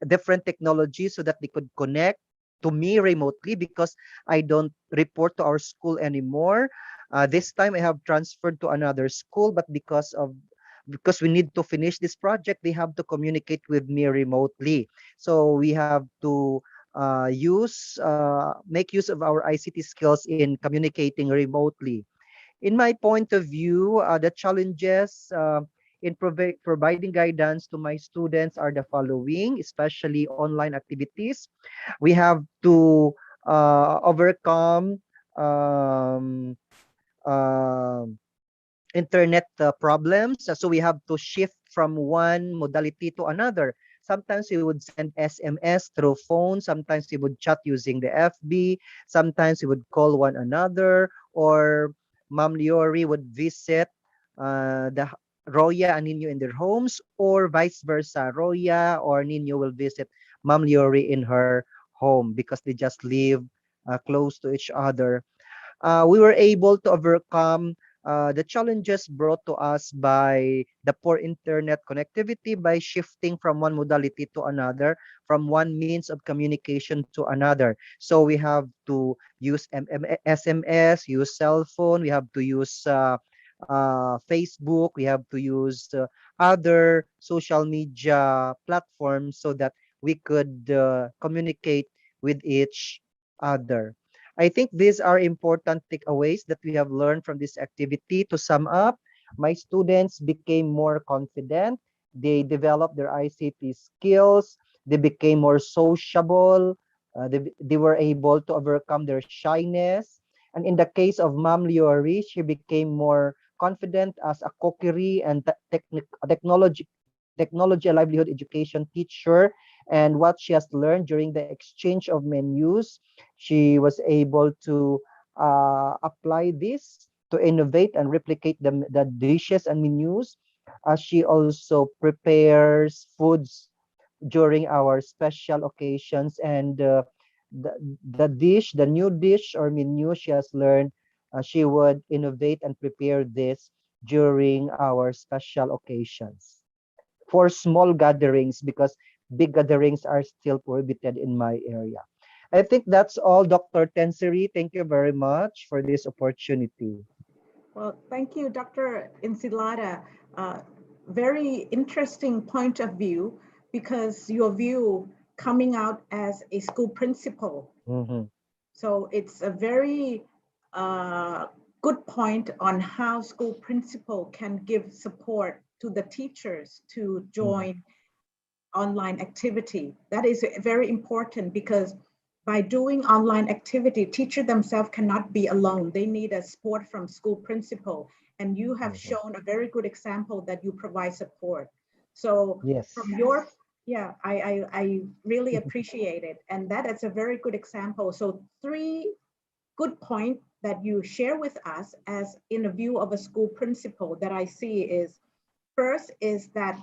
different technologies, so that they could connect to me remotely, because I don't report to our school anymore. This time I have transferred to another school, but because we need to finish this project, they have to communicate with me remotely. So we have to make use of our ICT skills in communicating remotely. In my point of view, the challenges in providing guidance to my students are the following, especially online activities. We have to overcome um, uh, internet problems. So we have to shift from one modality to another. Sometimes we would send SMS through phone. Sometimes we would chat using the FB. Sometimes we would call one another, or Ma'am Liori would visit the Roya and Nino in their homes, or vice versa. Roya or Nino will visit Ma'am Liori in her home, because they just live close to each other. We were able to overcome the challenges brought to us by the poor internet connectivity, by shifting from one modality to another, from one means of communication to another. So we have to use SMS, use cell phone, we have to use Facebook, we have to use other social media platforms, so that we could communicate with each other. I think these are important takeaways that we have learned from this activity. To sum up, my students became more confident. They developed their ICT skills. They became more sociable. They were able to overcome their shyness. And in the case of Ma'am Liori, she became more confident as a cookery and technology technology and livelihood education teacher, and what she has learned during the exchange of menus, she was able to apply this to innovate and replicate the dishes and menus. She also prepares foods during our special occasions, and the new dish or menu she has learned, she would innovate and prepare this during our special occasions for small gatherings, because big gatherings are still prohibited in my area. I think that's all, Dr. Tinsiri. Thank you very much for this opportunity. Well, thank you, Dr. Insilad. Very interesting point of view, because your view coming out as a school principal. So it's a very good point on how school principal can give support to the teachers to join online activity. That is very important, because by doing online activity, teacher themselves cannot be alone. They need a support from school principal. And you have shown a very good example that you provide support. So yes, from your, I really appreciate it. And that is a very good example. So 3 good points that you share with us as in a view of a school principal that I see is, first is that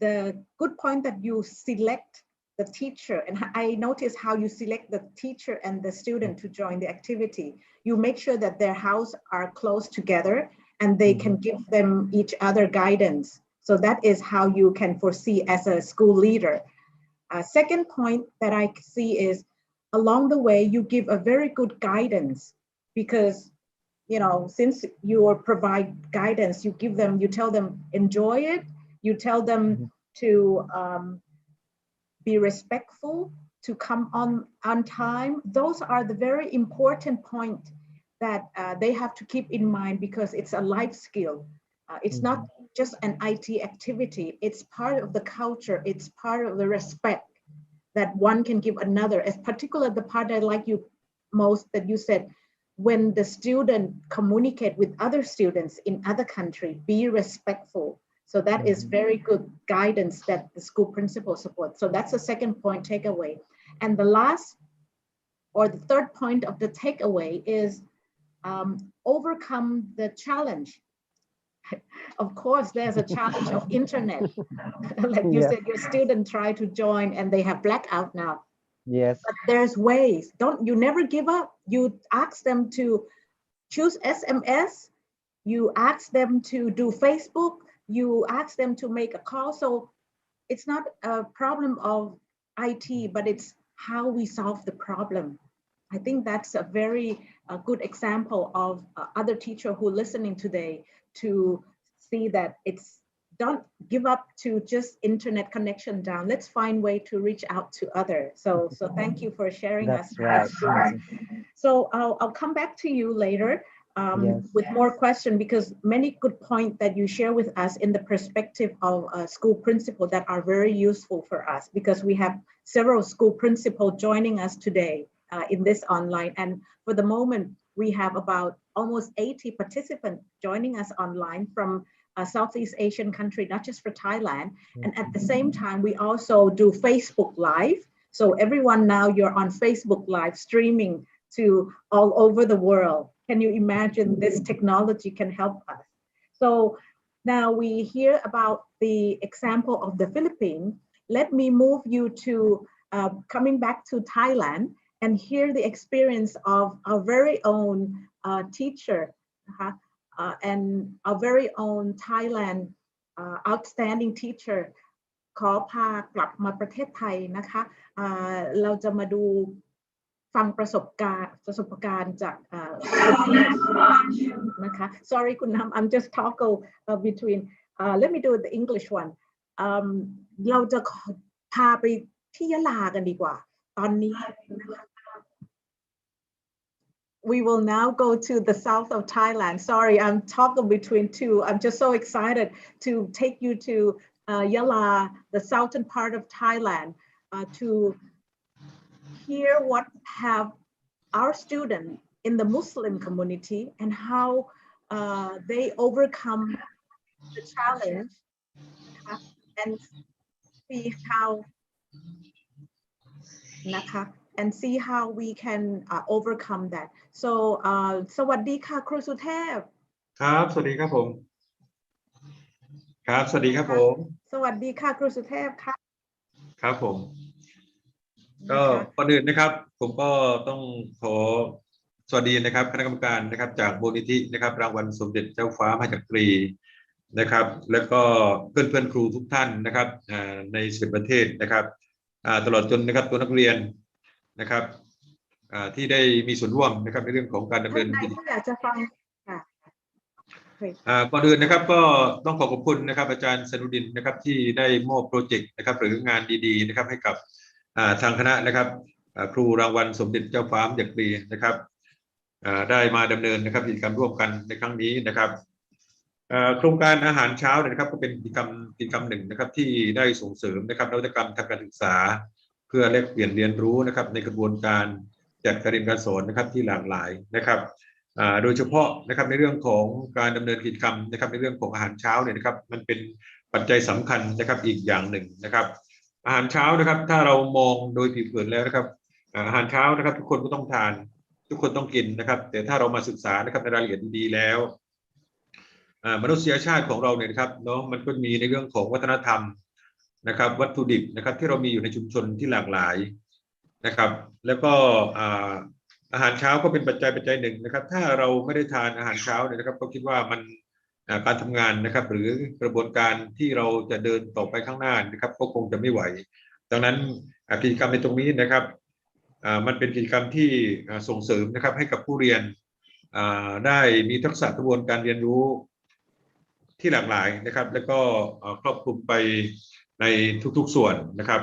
the good point that you select the teacher, and I notice how you select the teacher and the student to join the activity. You make sure that their house are close together and they can give them each other guidance. So that is how you can foresee as a school leader. Second point that I see is, along the way, you give a very good guidance, because since you provide guidance, you tell them enjoy it, you tell them to be respectful, to come on time. Those are the very important point that they have to keep in mind, because it's a life skill. It's not just an IT activity. It's part of the culture. It's part of the respect that one can give another. As particular, the part I like you most that you said, when the student communicate with other students in other country, be respectful. So that is very good guidance that the school principal supports. So that's the second point takeaway. And the last, or the third point of the takeaway is overcome the challenge. Of course, there's a challenge of internet. Like you said, your student try to join and they have blackout now. Yes. But there's ways. You never give up. You ask them to choose SMS. You ask them to do Facebook. You ask them to make a call. So it's not a problem of IT, but it's how we solve the problem. I think that's a very good example of other teacher who are listening today, to see that it's, don't give up to just internet connection down. Let's find way to reach out to others. So thank you for sharing That's us. right. So I'll come back to you later with more questions, because many good points that you share with us in the perspective of a school principal that are very useful for us, because we have several school principals joining us today in this online. And for the moment, we have about almost 80 participants joining us online from Southeast Asian country, not just for Thailand. And at the same time, we also do Facebook Live. So everyone now, you're on Facebook Live streaming to all over the world. Can you imagine this technology can help us? So now we hear about the example of the Philippines. Let me move you to coming back to Thailand and hear the experience of our very own teacher and our very own Thailand outstanding teacher ขอพากลับมาประเทศไทยนะคะเราจะมาดูฟังประสบการณ์จากนะคะ Sorry คุณน้ำ I'm just toggle between let me do the English one เราจะพาไปที่ยะลากันดีกว่าตอนนี้ We will now go to the south of Thailand. Sorry, I'm toggling between two. I'm just so excited to take you to Yala, the southern part of Thailand, to hear what have our students in the Muslim community and how they overcome the challenge and see how นะคะ and see how we can overcome that so สวัสดีค่ะครูสุเทพครับสวัสดีครับผมครับสวัสดีครับผมสวัสดีค่ะครูสุเทพค่ะครับผมก็ก่อนอื่นนะครับผมก็ต้องขอสวัสดีนะครับคณะกรรมการนะครับจากมูลนิธินะครับรางวัลสมเด็จเจ้าฟ้ามหาจักรีนะครับแล้วก็เพื่อนครูทุกท่านนะครับใน10ประเทศนะครับตลอดจนนะครับตัวนักเรียนนะครับที่ได้มีส่วนร่วมนะครับในเรื่องของการดำเนินกิจกรรม อยากจะฟังก่อนอื่นนะครับก็ต้องขอบคุณนะครับอาจารย์สนุดินนะครับที่ได้มอบโปรเจกต์นะครับหรืองานดีๆนะครับให้กับทางคณะนะครับครูรางวัลสมเด็จเจ้าฟ้ามหาจักรีนะครับได้มาดำเนินนะครับกิจกรรมร่วมกันในครั้งนี้นะครับโครงการอาหารเช้านะครับก็เป็นกิจกรรมหนึ่งนะครับที่ได้ส่งเสริมนะครับนวัตกรรมทางการศึกษาเพื่อแลกเปลี่ยนเรียนรู้นะครับในกระบวนการจัดการเรียนการสอนนะครับที่หลากหลายนะครับโดยเฉพาะนะครับในเรื่องของการดำเนินกิจกรรมนะครับในเรื่องของอาหารเช้าเนี่ยนะครับมันเป็นปัจจัยสำคัญนะครับอีกอย่างหนึ่งนะครับอาหารเช้านะครับถ้าเรามองโดยผิวเผินแล้วนะครับอาหารเช้านะครับทุกคนก็ต้องทานทุกคนต้องกินนะครับแต่ถ้าเรามาศึกษานะครับในรายละเอียดดีๆแล้วมนุษยชาติของเราเนี่ยนะครับเนาะมันก็มีในเรื่องของวัฒนธรรมนะครับวัตถุดิบนะครับที่เรามีอยู่ในชุมชนที่หลากหลายนะครับแล้วก็อาหารเช้าก็เป็นปัจจัยหนึ่งนะครับถ้าเราไม่ได้ทานอาหารเช้าเนี่ยนะครับก็คิดว่ามันการทำงานนะครับหรือกระบวนการที่เราจะเดินต่อไปข้างหน้านะครับก็คงจะไม่ไหวดังนั้นกิจกรรมในตรงนี้นะครับมันเป็นกิจกรรมที่ส่งเสริมนะครับให้กับผู้เรียนได้มีทักษะกระบวนการเรียนรู้ที่หลากหลายนะครับแล้วก็ครอบคลุมไปในทุกๆส่วนนะครับ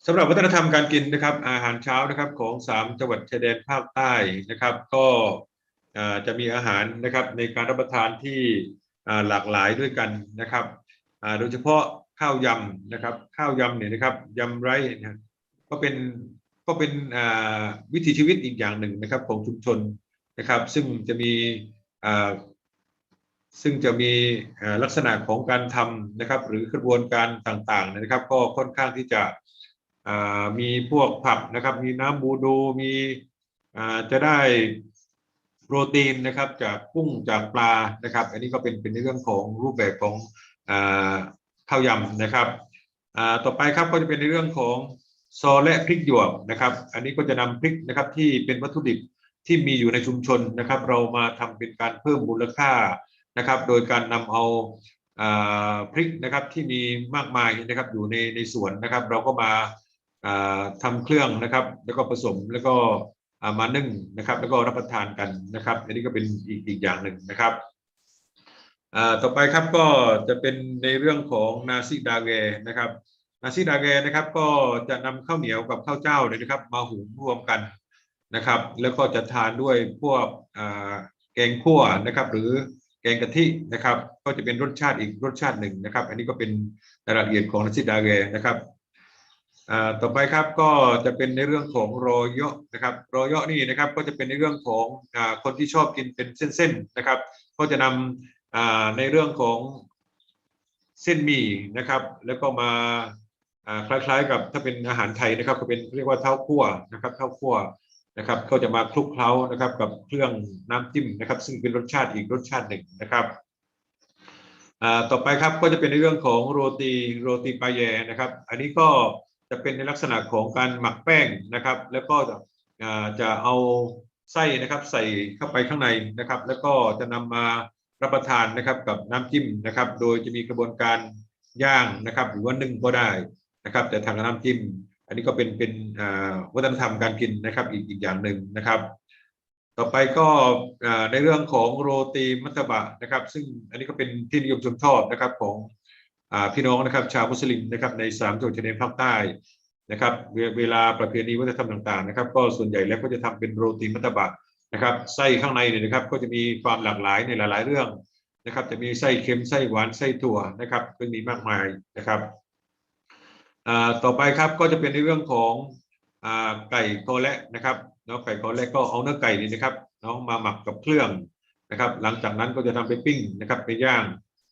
สำหรับวัฒนธรรมการกินนะครับอาหารเช้านะครับของ3จังหวัดชายแดนภาคใต้นะครับก็จะมีอาหารนะครับในการรับประทานที่หลากหลายด้วยกันนะครับโดยเฉพาะข้าวยำนะครับข้าวยำเนี่ยนะครับยำไร้นะก็เป็นวิถีชีวิตอีกอย่างหนึ่งนะครับของชุมชนนะครับซึ่งจะมีลักษณะของการทำนะครับหรือกระบวนการต่างๆนะครับก็ค่อนข้างที่จะมีพวกผักนะครับมีน้ำบูดูมีจะได้โปรตีนนะครับจากกุ้งจากปลานะครับอันนี้ก็เป็นในเรื่องของรูปแบบของข้าวยำนะครับต่อไปครับก็จะเป็นในเรื่องของซอและพริกหยวกนะครับอันนี้ก็จะนำพริกนะครับที่เป็นวัตถุดิบที่มีอยู่ในชุมชนนะครับเรามาทำเป็นการเพิ่มมูลค่านะครับโดยการนำเอาพริกนะครับที่มีมากมายนะครับอยู่ในสวนนะครับเราก็มาทำเครื่องนะครับแล้วก็ผสมแล้วก็มานึ่งนะครับแล้วก็รับประทานกันนะครับอันนี้ก็เป็นอีกอย่างหนึ่งนะครับต่อไปครับก็จะเป็นในเรื่องของนาซิดาเกนะครับนาซิดาเกนะครับก็จะนำข้าวเหนียวกับข้าวเจ้าเลยนะครับมาหุงรวมกันนะครับแล้วก็จะทานด้วยพวกแกงคั่วนะครับหรือแกงกะทินะครับก็จะเป็นรสชาติอีกรสชาติหนึ่งนะครับอันนี้ก็เป็นรายละเอียดของนาซิดาเกนะครับต่อไปครับก็จะเป็นในเรื่องของรอยเยาะนะครับรอยเยาะนี่นะครับก็จะเป็นในเรื่องของคนที่ชอบกินเป็นเส้นๆนะครับก็จะนำในเรื่องของเส้นหมี่นะครับแล้วก็มาคล้ายๆกับถ้าเป็นอาหารไทยนะครับก็เป็นเรียกว่าเท้าคั่วนะครับเท้าคั่วนะครับก็จะมาคลุกเคล้านะครับกับเครื่องน้ำจิ้มนะครับซึ่งเป็นรสชาติอีกรสชาติหนึ่งนะครับต่อไปครับก็จะเป็นในเรื่องของโรตีปาแยนะครับอันนี้ก็จะเป็นในลักษณะของการหมักแป้งนะครับแล้วก็จะเอาไส้นะครับใส่เข้าไปข้างในนะครับแล้วก็จะนำมารับประทานนะครับกับน้ำจิ้มนะครับโดยจะมีกระบวนการย่างนะครับหรือว่านึ่งก็ได้นะครับแต่ทางน้ำจิ้มอันนี้ก็เป็นวัฒนธรรมการกินนะครับอีกอย่างหนึ่งนะครับต่อไปก็ในเรื่องของโรตีมัตตบะนะครับซึ่งอันนี้ก็เป็นที่นิยมชมชอบนะครับของพี่น้องนะครับชาวมุสลิมนะครับใน3จังหวัดชายแดนภาคใต้นะครับเวลาประเพณีวัฒนธรรมต่างๆนะครับก็ส่วนใหญ่แล้วก็จะทำเป็นโรตีมัตตบะนะครับไส้ข้างในเนี่ยนะครับก็จะมีความหลากหลายในหลายๆเรื่องนะครับจะมีไส้เค็มไส้หวานไส้ถั่วนะครับก็มีมากมายนะครับต่อไปครับก็จะเป็นในเรื่องของไก่คอแระนะครับเนาะไก่คอแระก็เอาเนื้อไก่นี่นะครับเนาะมาหมักกับเครื่องนะครับหลังจากนั้นก็จะทำไปปิ้งนะครับไปย่าง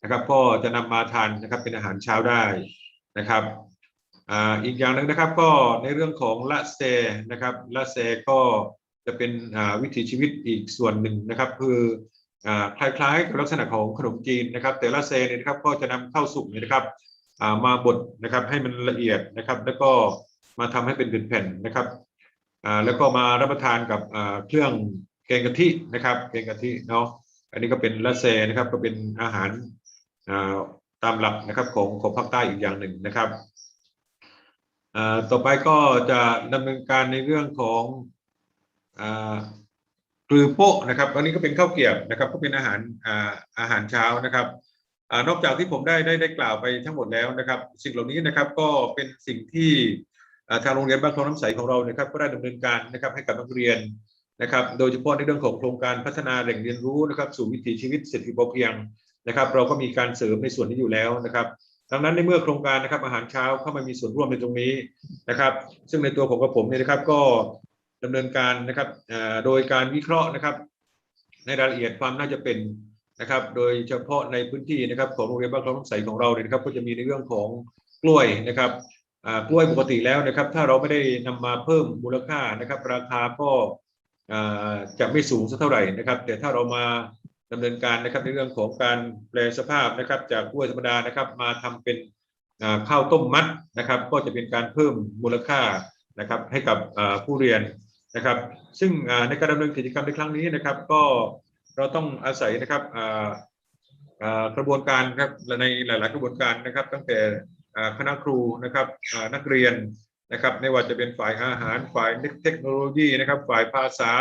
นะครับก็จะนำมาทานนะครับเป็นอาหารเช้าได้นะครับอีกอย่างหนึ่งนะครับก็ในเรื่องของละเซนะครับละเซก็จะเป็นวิถีชีวิตอีกส่วนหนึ่งนะครับคือคล้ายๆกับลักษณะของขนมจีนนะครับแต่ละเซเนี่ยนะครับก็จะนำข้าวสุกเนี่ยนะครับมาบดนะครับให้มันละเอียดนะครับแล้วก็มาทำให้เป็นแผ่นๆนะครับแล้วก็มารับประทานกับเครื่องแกงกะทินะครับแกงกะทิเนาะอันนี้ก็เป็นละเซนะครับก็เป็นอาหารตามหลักนะครับของภาคใต้อีกอย่างหนึ่งนะครับต่อไปก็จะดำเนินการในเรื่องของกลือโป๊ะนะครับอันนี้ก็เป็นข้าวเกรียบนะครับก็เป็นอาหารเช้านะครับนอกจากที่ผมได้กล่าวไปทั้งหมดแล้วนะครับสิ่งเหล่านี้นะครับก็เป็นสิ่งที่ทางโรงเรียนบ้านคลองน้ำใสของเรานะครับก็ได้ดำเนินการนะครับให้กับนักเรียนนะครับโดยเฉพาะในเรื่องของโครงการพัฒนาแหล่งเรียนรู้นะครับสู่วิถีชีวิตเศรษฐกิจพอเพียงนะครับเราก็มีการเสริมในส่วนนี้อยู่แล้วนะครับดังนั้นในเมื่อโครงการนะครับอาหารเช้าเข้ามามีส่วนร่วมในตรงนี้นะครับซึ่งในตัวของกระผมเนี่ยนะครับก็ดำเนินการนะครับโดยการวิเคราะห์นะครับในรายละเอียดความน่าจะเป็นนะครับโดยเฉพาะในพื้นที่นะครับของโรงเรียนบ้านคลองน้ำใสของเราเนี่ยนะครับก็จะมีในเรื่องของกล้วยนะครับกล้วยปกติแล้วนะครับถ้าเราไม่ได้นำมาเพิ่มมูลค่านะครับราคาก็จะไม่สูงสักเท่าไหร่นะครับแต่ถ้าเรามาดำเนินการนะครับในเรื่องของการแปลสภาพนะครับจากกล้วยธรรมดานะครับมาทำเป็นข้าวต้มมัดนะครับก็จะเป็นการเพิ่มมูลค่านะครับให้กับผู้เรียนนะครับซึ่งในการดำเนินกิจกรรมในครั้งนี้นะครับก็เราต้องอาศัยนะครับกระบวนการครับในหลายๆกระบวนการนะครับตั้งแต่คณะครูนะครับนักเรียนนะครับไม่ว่าจะเป็นฝ่ายอาหารฝ่ายเทคโนโลยีนะครับฝ่ายภาษา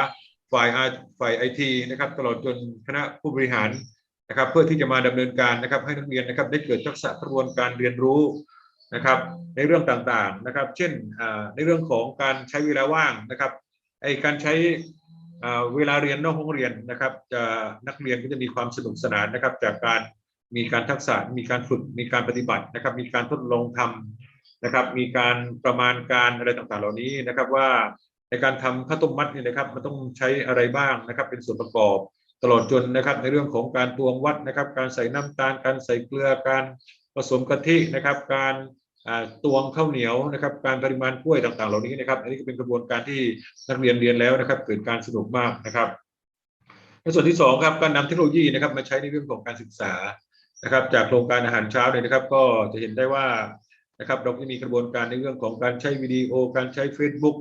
ฝ่ายไอทีนะครับตลอดจนคณะผู้บริหารนะครับเพื่อที่จะมาดำเนินการนะครับให้นักเรียนนะครับได้เกิดทักษะกระบวนการเรียนรู้นะครับในเรื่องต่างๆนะครับเช่นในเรื่องของการใช้เวลาว่างนะครับการใช้เวลาเรียนนอกห้องเรียนนะครับนักเรียนก็จะมีความสนุกสนานนะครับจากการมีการทักษะมีการฝึกมีการปฏิบัตินะครับมีการทดลองทำนะครับมีการประมาณการอะไรต่างๆเหล่านี้นะครับว่าในการทำข้าวต้มมัดนี่นะครับมันต้องใช้อะไรบ้างนะครับเป็นส่วนประกอบตลอดจนนะครับในเรื่องของการตวงวัดนะครับการใส่น้ำตาลการใส่เกลือการผสมกะทินะครับการตวงข้าวเหนียวนะครับการปริมาณกล้วยต่างๆเหล่านี้นะครับอันนี้ก็เป็นกระบวนการที่นักเรียนเรียนแล้วนะครับเกิดการสนุกมากนะครับในส่วนที่2ครับการนำเทคโนโลยีนะครับมาใช้ในเรื่องของการศึกษานะครับจากโครงการอาหารเช้าเนี่ยนะครับก็จะเห็นได้ว่านะครับเราจะมีกระบวนการในเรื่องของการใช้วิดีโอการใช้ Facebook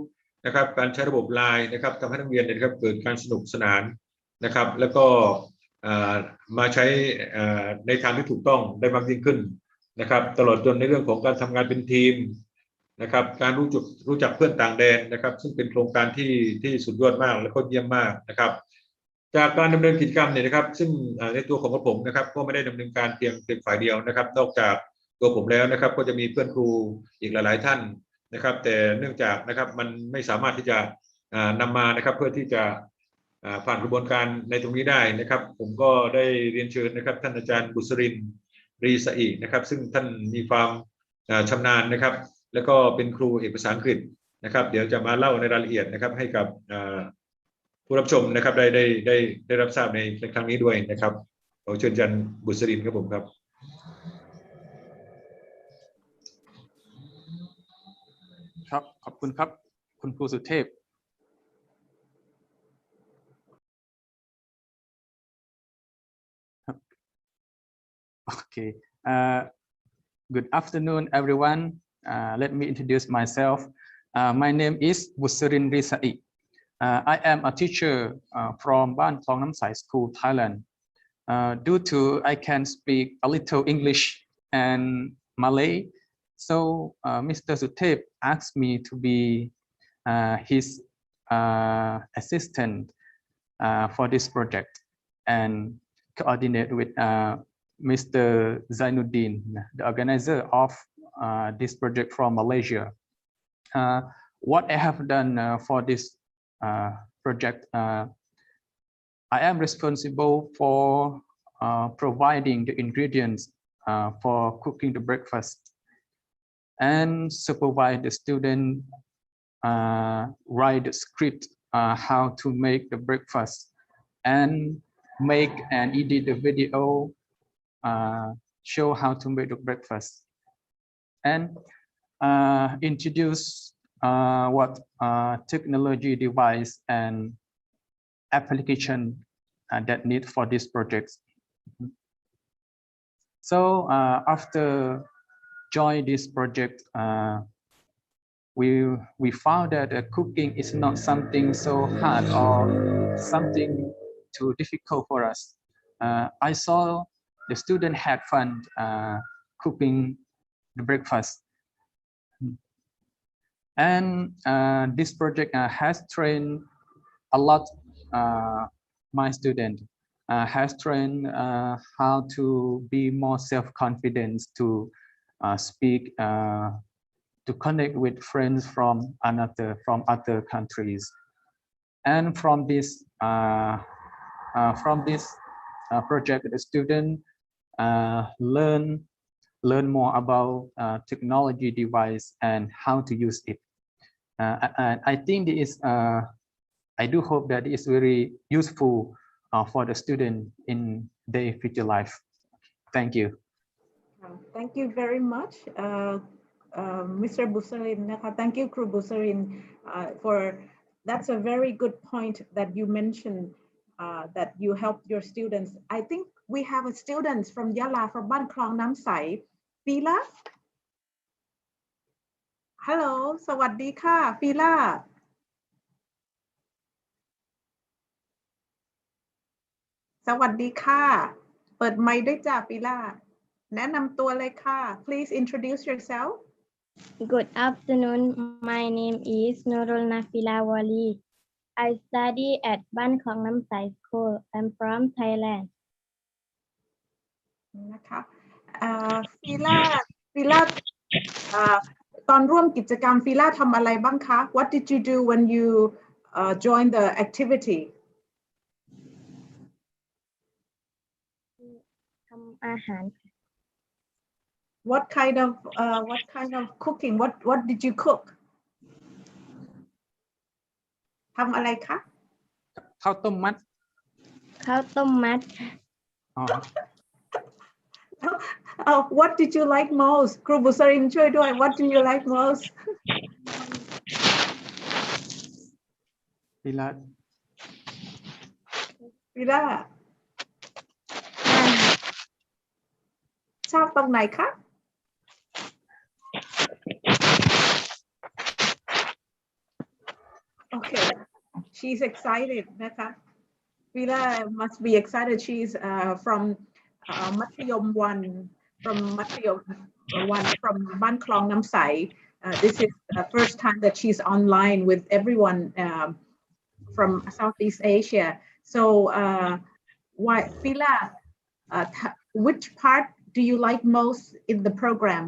นะครับการใช้ระบบ LINE นะครับทำให้นักเรียนนะครับเกิดการสนุกสนานนะครับแล้วก็มาใช้ในทางที่ถูกต้องได้มากยิ่งขึ้นนะครับตลอดจนในเรื่องของการทำงานเป็นทีมนะครับการรู้จักเพื่อนต่างแดนนะครับซึ่งเป็นโครงการที่สุดยอดมากและก็เยี่ยมมากนะครับจากการดำเนินกิจกรรมเนี่ยนะครับซึ่งในตัวของผมนะครับก็ไม่ได้ดำเนินการเพียงฝ่ายเดียวนะครับนอกจากตัวผมแล้วนะครับก็จะมีเพื่อนครูอีกหลายๆท่านนะครับแต่เนื่องจากนะครับมันไม่สามารถที่จะนำมานะครับเพื่อที่จะผ่านกระบวนการในตรงนี้ได้นะครับผมก็ได้เรียนเชิญนะครับท่านอาจารย์บุษรินทร์รีสะอีนะครับซึ่งท่านมีความชำนาญนะครับแล้วก็เป็นครูเอกภาษาอังกฤษนะครับเดี๋ยวจะมาเล่าในรายละเอียดนะครับให้กับผู้รับชมนะครับได้รับทราบในครั้งนี้ด้วยนะครับขอเชิญอาจารย์บุษรินทร์ครับผมครับครับขอบคุณครับคุณครูสุเทพOkay. Good afternoon, everyone. Let me introduce myself. My name is Busarin Risai. I am a teacher from Ban Klong Nam Sai School, Thailand. Due to I can speak a little English and Malay, so Mr. Suthep asked me to be his assistant for this project and coordinate with Mr. Zainuddin, the organizer of this project from Malaysia. What I have done for this project, I am responsible for providing the ingredients for cooking the breakfast and supervise the student write the script how to make the breakfast and make and edit the video show how to make the breakfast and introduce what technology device and application that need for this project. So after join this project, we found that cooking is not something so hard or something too difficult for us. I saw the student had fun cooking the breakfast. And this project has trained a lot my student, has trained how to be more self-confident to speak, to connect with friends from other countries. And from this project, the student learn more about technology device and how to use it. And I think it is, I do hope that it is very useful for the student in their future life. Thank you. Thank you very much, Mr. Busarin. Thank you, Kru Busarin, for that's a very good point that you mentioned, that you helped your students. I think we have a students from Yala, from Ban Klong Nam Sai. Fila? Hello, สวัสดีค่ะ Fila. สวัสดีค่ะ เปิดไมค์ด้วยจ้ะ Fila. แนะนำตัวเลยค่ะ Please introduce yourself. Good afternoon. My name is Nurul Nafila Wali. I study at Ban Klong Nam Sai School. I'm from Thailand. นะคะFila ตอนร่วมกิจกรรม Fila ทำอะไรบ้างคะ What did you do when you joined the activity? ทำอาหาร What kind of cooking? What did you cook? ทำอะไรคะ ข้าวต้มมัด ข้าวต้มมัด What did you like most? ครูบุษรินช่วยด้วย What do you like most? Fila ชอบตรงไหนคะ Okay, she's excited นะคะ Fila must be excited. She's from Mathayom 1, from Mathayom 1 from Ban Klong Nam Sai. This is the first time that she's online with everyone from Southeast Asia. So, Fila, which part do you like most in the program?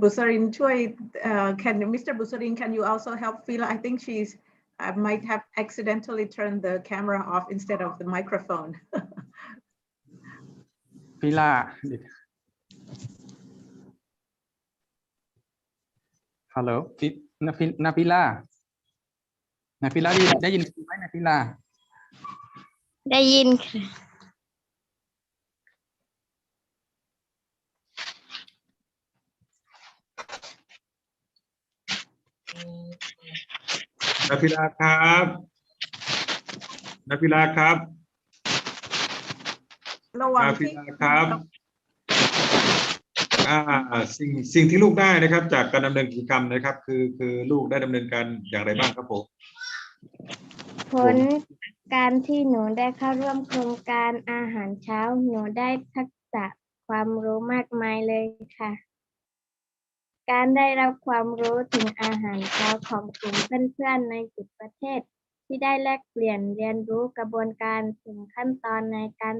Busarin, Mr. Busarin, can you also help Fila? I think she's might have accidentally turned the camera off instead of the microphone. Fila ฮัลโหลนาฟิลาได้ยินไหมนาฟิลา ได้ยินค่ะ นาฟิลาครับนาฟิลาครับนาฟิลาครับสิ่งที่ลูกได้นะครับจากการดำเนินกิจกรรมนะครับคือลูกได้ดำเนินการอย่างไรบ้างครับผม ผลการที่หนูได้เข้าร่วมโครงการอาหารเช้าหนูได้ทักษะความรู้มากมายเลยค่ะการได้รับความรู้ถึงอาหารเช้าของกลุ่มเพื่อนๆในจุดประเทศที่ได้แลกเปลี่ยนเรียนรู้กระบวนการถึงขั้นตอนในการ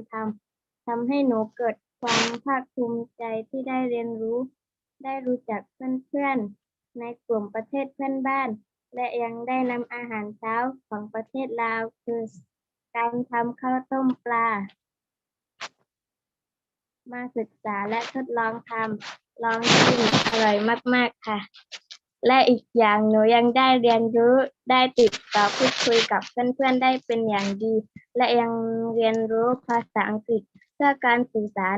ทำให้หนูเกิดความภาคภูมิใจที่ได้เรียนรู้ได้รู้จักเพื่อนๆในกลุ่มประเทศเพื่อนบ้านและยังได้นำอาหารเช้าของประเทศลาวคือการทำข้าวต้มปลามาศึกษาและทดลองทำลองชิมอร่อยมากๆค่ะ และอีกอย่างหนูยังได้เรียนรู้ได้ติดต่อพูดคุยกับเพื่อนๆได้เป็นอย่างดี และยังเรียนรู้ภาษาอังกฤษเพื่อการสื่อสาร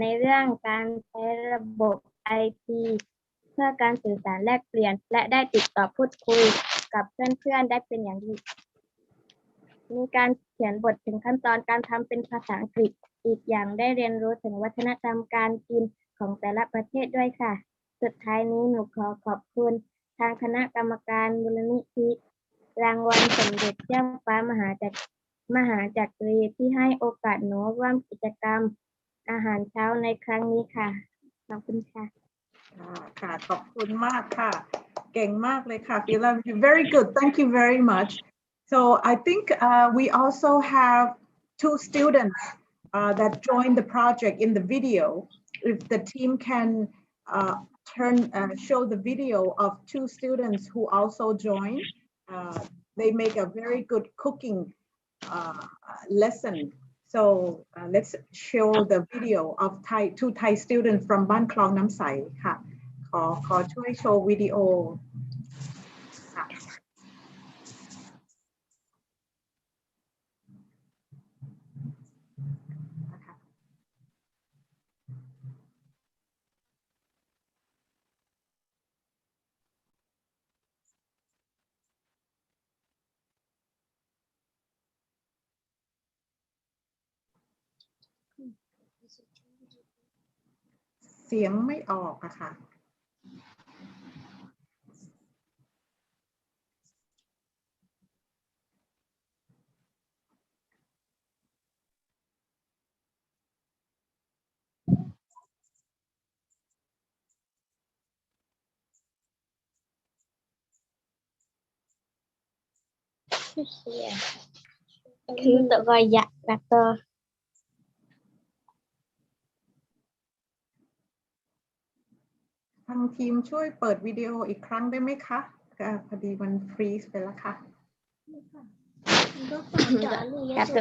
ในเรื่องการใช้ระบบไอทีเพื่อการสื่อสารแลกเปลี่ยน และได้ติดต่อพูดคุยกับเพื่อนๆได้เป็นอย่างดี มีการเขียนบทถึงขั้นตอนการทำเป็นภาษาอังกฤษอีกอย่างได้เรียนรู้ถึงวัฒนธรรมการกินของแต่ละประเทศด้วยค่ะ สุดท้ายนี้หนูขอขอบคุณทางคณะกรรมการมูลนิธิรางวัลสมเด็จเจ้าฟ้ามหาจักรีที่ให้โอกาสหนูร่วมกิจกรรมอาหารเช้าในครั้งนี้ค่ะขอบคุณค่ะ ค่ะขอบคุณมากค่ะเก่งมากเลยค่ะ Fila very good thank you very much so I think we also have two students that joined the project in the video if the team can show the video of two students who also joined they make a very good cooking lesson so let's show the video of two Thai students from บ้านคลองน้ำใสค่ะขอช่วยโชว์วิดีโอค่ะเสียงไม่ออกอะค่ะคือtự gọi dạ đặt tờ ทางทีมช่วยเปิดวิดีโออีกครั้งได้ไหมคะพอดีมันฟรีซไปแล้วค่ะ đặt tờ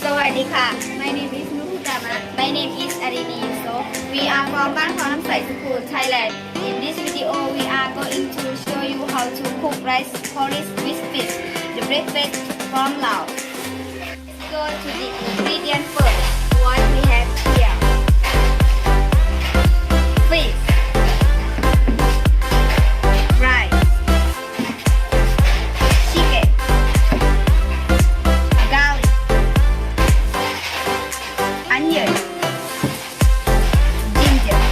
สวัสดีค่ะ My name is Nurutama. My name is Arini Yusof. We are from Ban Klong Nam Sai School, Thailand. In this video, we are going to show you how to cook rice porridge with fish, the breakfast from Laos. Let's go to the ingredient first. What we have here: fish, rice, chicken, garlic, onion, ginger,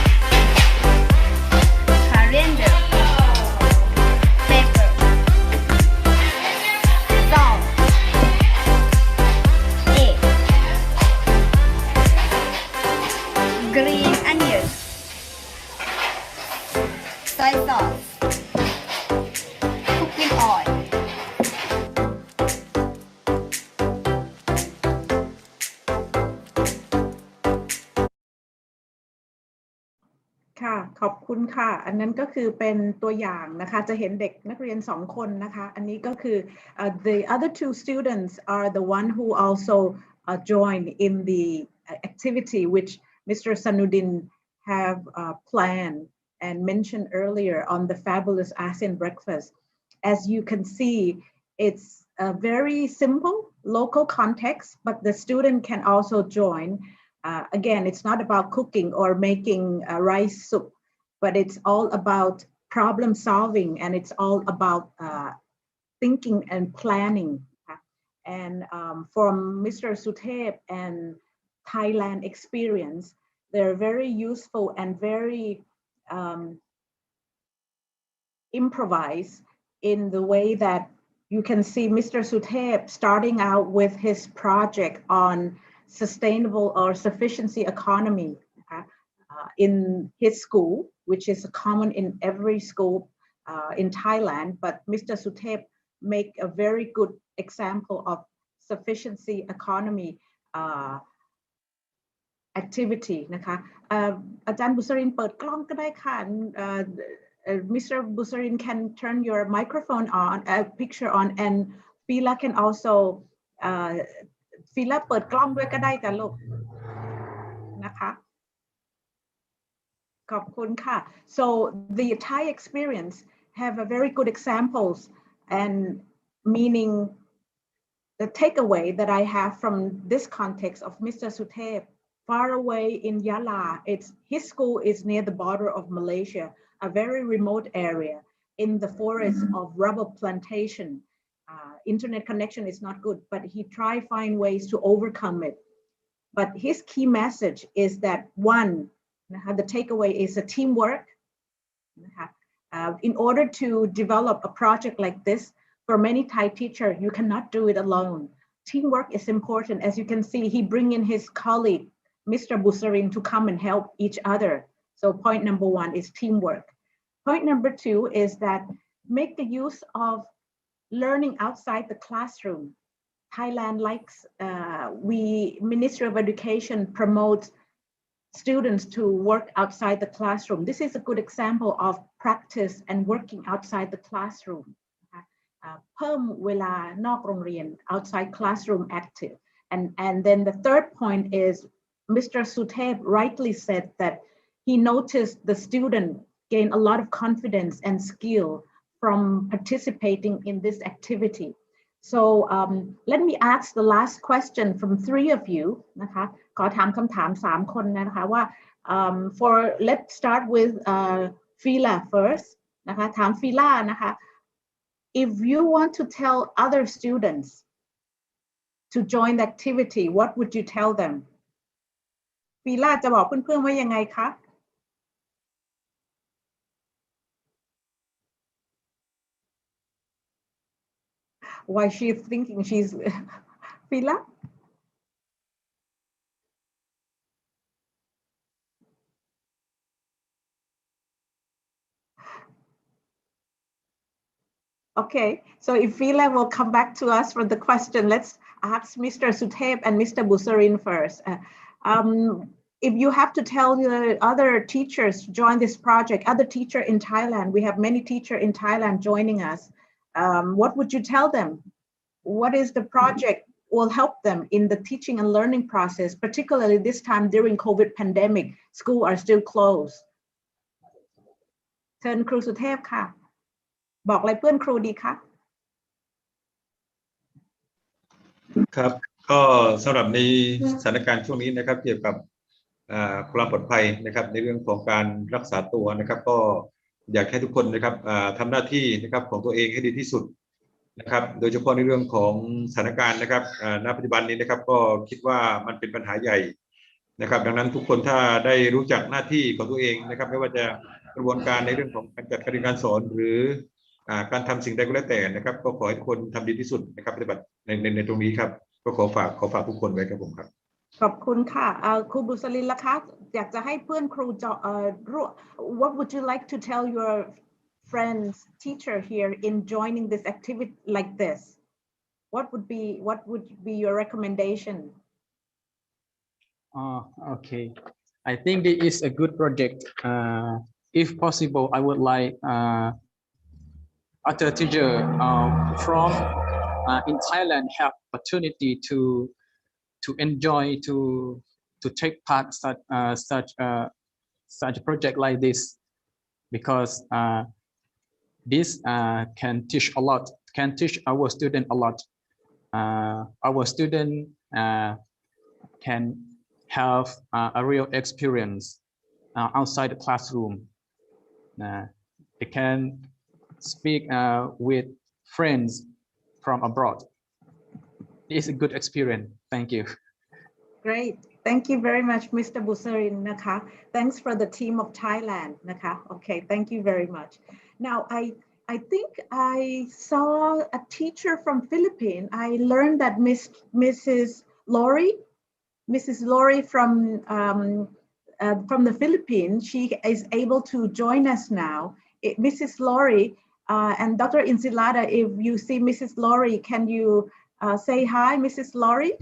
coriander, pepper, salt, egg, green onion, soy sauce, cooking oil. ค่ะขอบคุณค่ะอันนั้นก็คือเป็นตัวอย่างนะคะจะเห็นเด็กนักเรียน2คนนะคะอันนี้ก็คือthe other two students are the one who also joined in the activity which Mr. Zainuddin have planned and mentioned earlier on the Fabulous ASEAN Breakfast. As you can see, it's a very simple local context, but the student can also join. Again, it's not about cooking or making rice soup, but it's all about problem solving and it's all about thinking and planning. And from Mr. Suthep and Thailand experience, they're very useful and very improvised in the way that you can see Mr. Suthep starting out with his project on sustainable or sufficiency economy in his school, which is common in every school in Thailand, but Mr. Suthep make a very good example of sufficiency economy activity นะคะอาจารย์บุษรินเปิดกล้องก็ได้ค่ะ Mr. Busarin can turn your microphone on, picture on, and Fila can also Fila เปิดกล้องด้วยก็ได้จ้ะลูกนะคะขอบคุณค่ะ so the Thai experience have a very good examples and meaning the takeaway that I have from this context of Mr. Suthep far away in Yala. His school is near the border of Malaysia, a very remote area in the forest of rubber plantation. Internet connection is not good, but he tried find ways to overcome it. But his key message is that one, the takeaway is a teamwork. In order to develop a project like this, for many Thai teachers, you cannot do it alone. Teamwork is important. As you can see, he bring in his colleague, Mr. Busarin, to come and help each other. So point number one is teamwork. Point number two is that make the use of learning outside the classroom. Thailand likes, Ministry of Education promotes students to work outside the classroom. This is a good example of practice and working outside the classroom. เพิ่มเวลานอกโรงเรียน outside classroom active. And then the third point is Mr. Suthep rightly said that he noticed the student gain a lot of confidence and skill from participating in this activity. So let me ask the last question from three of you นะคะขอถามคำถาม3คนนะคะว่าlet's start with Fila first นะคะถาม Fila นะคะ if you want to tell other students to join the activity, what would you tell them? Fila จะบอกเพื่อนๆว่ายังไงคะ Why she's thinking she's Fila? Okay, so if Fila will come back to us for the question, let's ask Mr. Suthep and Mr. Busarin first. If you have to tell the other teachers to join this project, other teacher in Thailand, we have many teachers in Thailand joining us. What would you tell them? What is the project will help them in the teaching and learning process, particularly this time during COVID pandemic, school are still closed. เชิญครูสุเทพค่ะบอกอะไรเพื่อนครูดีคะครับก็สำหรับในสถานการณ์ช่วงนี้นะครับเกี่ยวกับความปลอดภัยนะครับในเรื่องของการรักษาตัวนะครับก็อยากให้ทุกคนนะครับทำหน้าที่นะครับของตัวเองให้ดีที่สุดนะครับโดยเฉพาะในเรื่องของสถานการณ์นะครับณปัจจุบันนี้นะครับก็คิดว่ามันเป็นปัญหาใหญ่นะครับดังนั้นทุกคนถ้าได้รู้จักหน้าที่ของตัวเองนะครับไม่ว่าจะกระบวนการในเรื่องของการจัดการเรียนการสอนหรือการทำสิ่งใดก็แล้วแต่นะครับก็ขอให้ทุกคนทำดีที่สุดนะครับปฏิบัติในตรงนี้ครับก็ขอฝากทุกคนไว้ครับผมครับขอบคุณค่ะครูบุษรินล่ะคะอยากจะให้เพื่อนครูwhat would you like to tell your friends teacher here in joining this activity like this what would be your recommendation okay I think this is a good project if possible I would like other teacher from in Thailand have opportunity to enjoy to take part such a project like this because this can teach a lot can teach our student a lot our student can have a real experience outside the classroom they can speak with friends from abroad it's a good experience thank you great thank you very much Mr. Busarin นะคะ thanks for the team of Thailand นะคะ okay thank you very much now I think I saw a teacher from Philippines I learned that Mrs. Lori from the Philippines she is able to join us now Mrs. Laurie and Dr. Insilada, if you see Mrs. Laurie, can you say hi, Mrs. Laurie?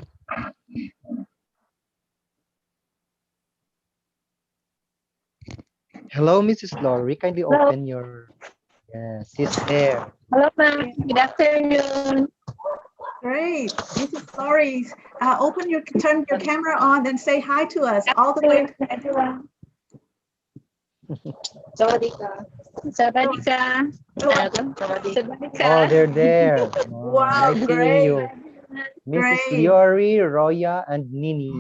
Hello, Mrs. Laurie. Kindly open your. Yes, she's there. Hello, ma'am. Good afternoon. Great, Mrs. Laurie, turn your camera on and say hi to us all the way. Everyone. Sawadika. Sawadika. Oh, they're there. Oh, Wow, nice great. seeing you. Mrs. Great. Liori, Roya, and Nini.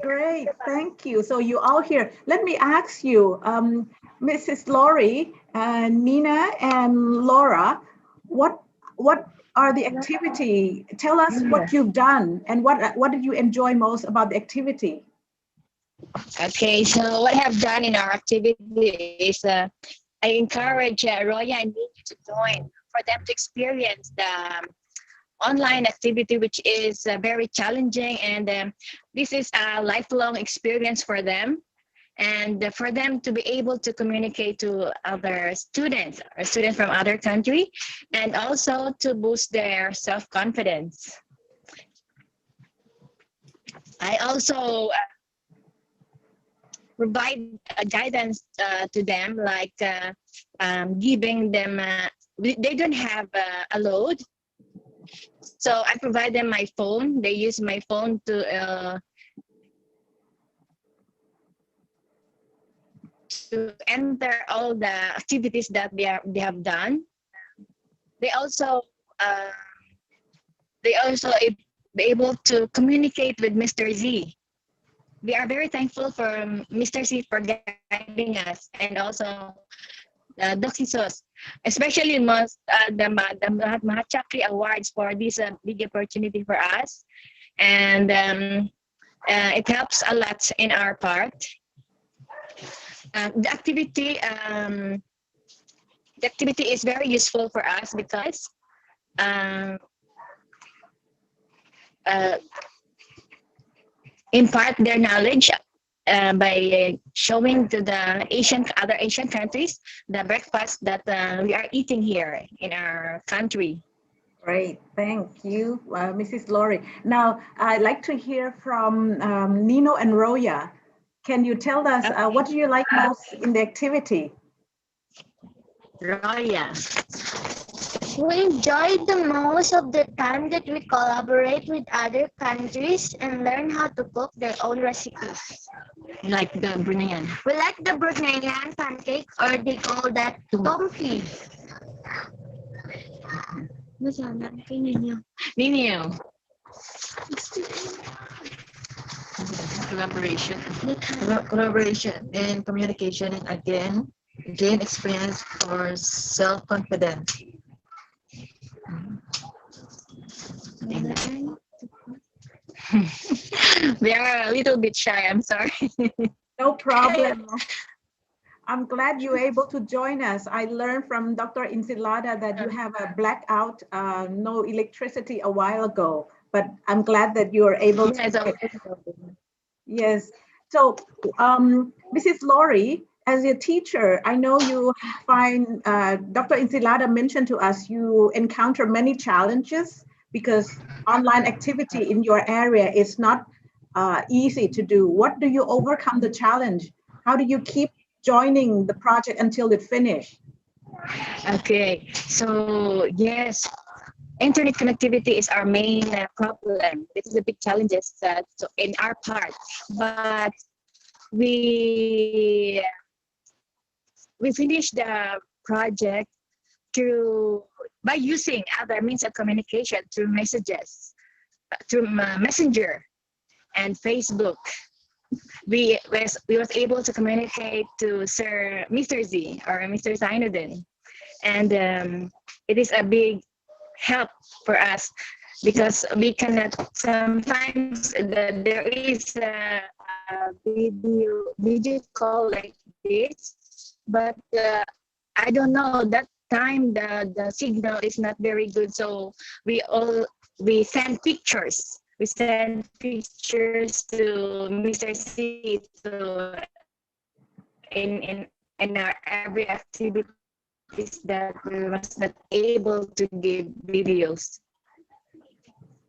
Great, thank you. So you all here. Let me ask you, Mrs. Laurie, Nina, and Laura, what are the activity? Tell us what you've done and what did you enjoy most about the activity? Okay, so what I have done in our activity is I encourage Roya and Nini to join for them to experience the online activity, which is very challenging, and this is a lifelong experience for them, and for them to be able to communicate to other students or students from other country, and also to boost their self-confidence. I also provide guidance to them, like giving them, they don't have a load, so I provide them my phone. They use my phone to enter all the activities that they have done. They also be able to communicate with Mr. Z. We are very thankful for Mr. Z for guiding us, and also Dr. Sos, especially most the Mahachakri Awards for this big opportunity for us, and it helps a lot in our part. The activity is very useful for us because impart their knowledge by showing to the other Asian countries the breakfast that we are eating here in our country. Great, thank you, Mrs. Laurie. Now, I'd like to hear from Nino and Roya. Can you tell us what do you like most in the activity? Roya. We enjoyed the most of the time that we collaborate with other countries and learn how to cook their own recipes. Like the Bruneian. We like the Bruneian pancake, or they call that tompi. Ninyo. Collaboration and communication, and again gain experience for self-confidence. They are a little bit shy, I'm sorry. No problem. I'm glad you were able to join us. I learned from Dr. Insilada that you have a blackout, no electricity a while ago, but I'm glad that you are able to. Yes. So, Mrs. Laurie, as a teacher, I know you find, Dr. Insilada mentioned to us, you encounter many challenges because online activity in your area is not easy to do. What do you overcome the challenge? How do you keep joining the project until it finished? Okay, so yes, internet connectivity is our main problem. This is a big challenge so in our part, but we finished the project by using other means of communication through messages, through Messenger and Facebook. We was able to communicate to Mr. Z or Mr. Zainuddin, and it is a big help for us because we cannot sometimes there is a video call like this, but I don't know, that time the signal is not very good, so we send pictures. We send pictures to Mr. C in in our every activities that we was not able to give videos.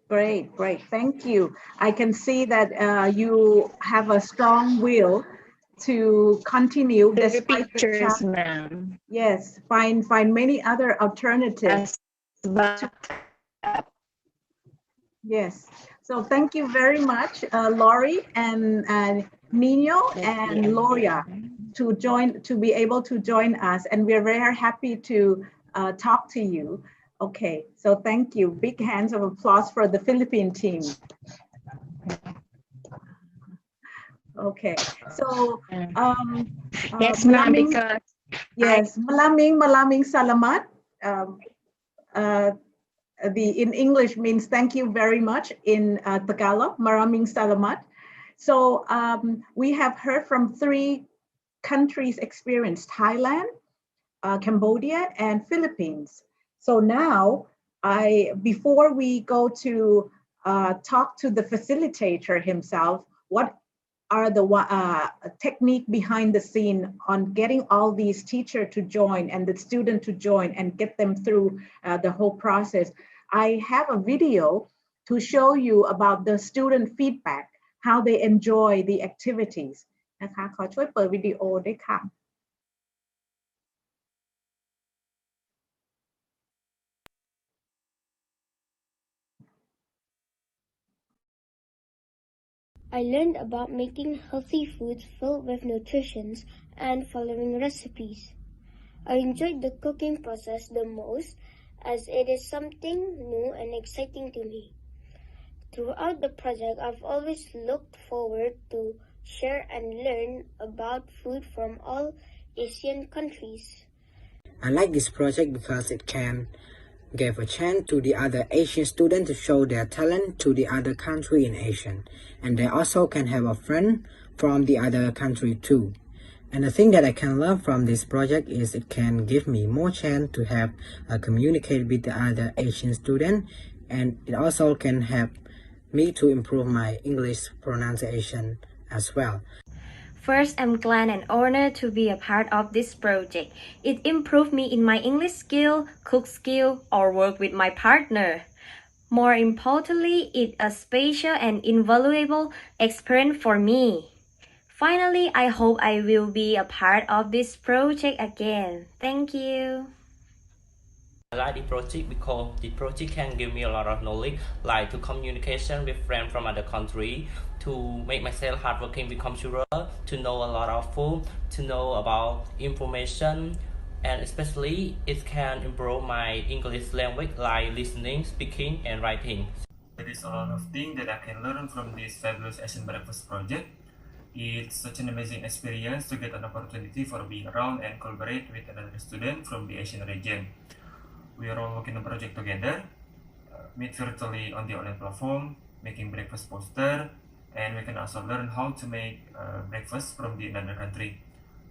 Great. Thank you. I can see that you have a strong will to continue The despite the pictures, challenge. ma'am. Yes, find many other alternatives. Yes. So thank you very much, Laurie and Nino and Loria to be able to join us, and we're very happy to talk to you. Okay, so thank you. Big hands of applause for the Philippine team. Okay, so Yes, ma'am, malaming, because yes, malaming salamat. In English means thank you very much in Tagalog, maraming salamat. So we have heard from 3 countries' experience: Thailand, Cambodia, and Philippines. So now, before we go to talk to the facilitator himself, what are the technique behind the scene on getting all these teachers to join and the student to join and get them through the whole process? I have a video to show you about the student feedback, how they enjoy the activities นะคะขอช่วยเปิดวิดีโอด้วยค่ะ I learned about making healthy foods filled with nutrition and following recipes. I enjoyed the cooking process the most as it is something new and exciting to me. Throughout the project, I've always looked forward to share and learn about food from all Asian countries. I like this project because it can give a chance to the other Asian students to show their talent to the other country in Asia, and they also can have a friend from the other country too. And the thing that I can learn from this project is it can give me more chance to have communicate with the other Asian students, and it also can help me to improve my English pronunciation as well. First, I'm glad and honored to be a part of this project. It improved me in my English skill, cook skill, or work with my partner. More importantly, it's a special and invaluable experience for me. Finally, I hope I will be a part of this project again. Thank you. I like the project because the project can give me a lot of knowledge, like to communication with friends from other country, to make myself hardworking with computer, to know a lot of food, to know about information, and especially it can improve my English language like listening, speaking, and writing. There is a lot of things that I can learn from this FabulouS ASEAN Breakfast project. It's such an amazing experience to get an opportunity for being around and collaborate with another student from the Asian region. We are all working on a project together, meet virtually on the online platform, making breakfast poster, and we can also learn how to make breakfast from the another country.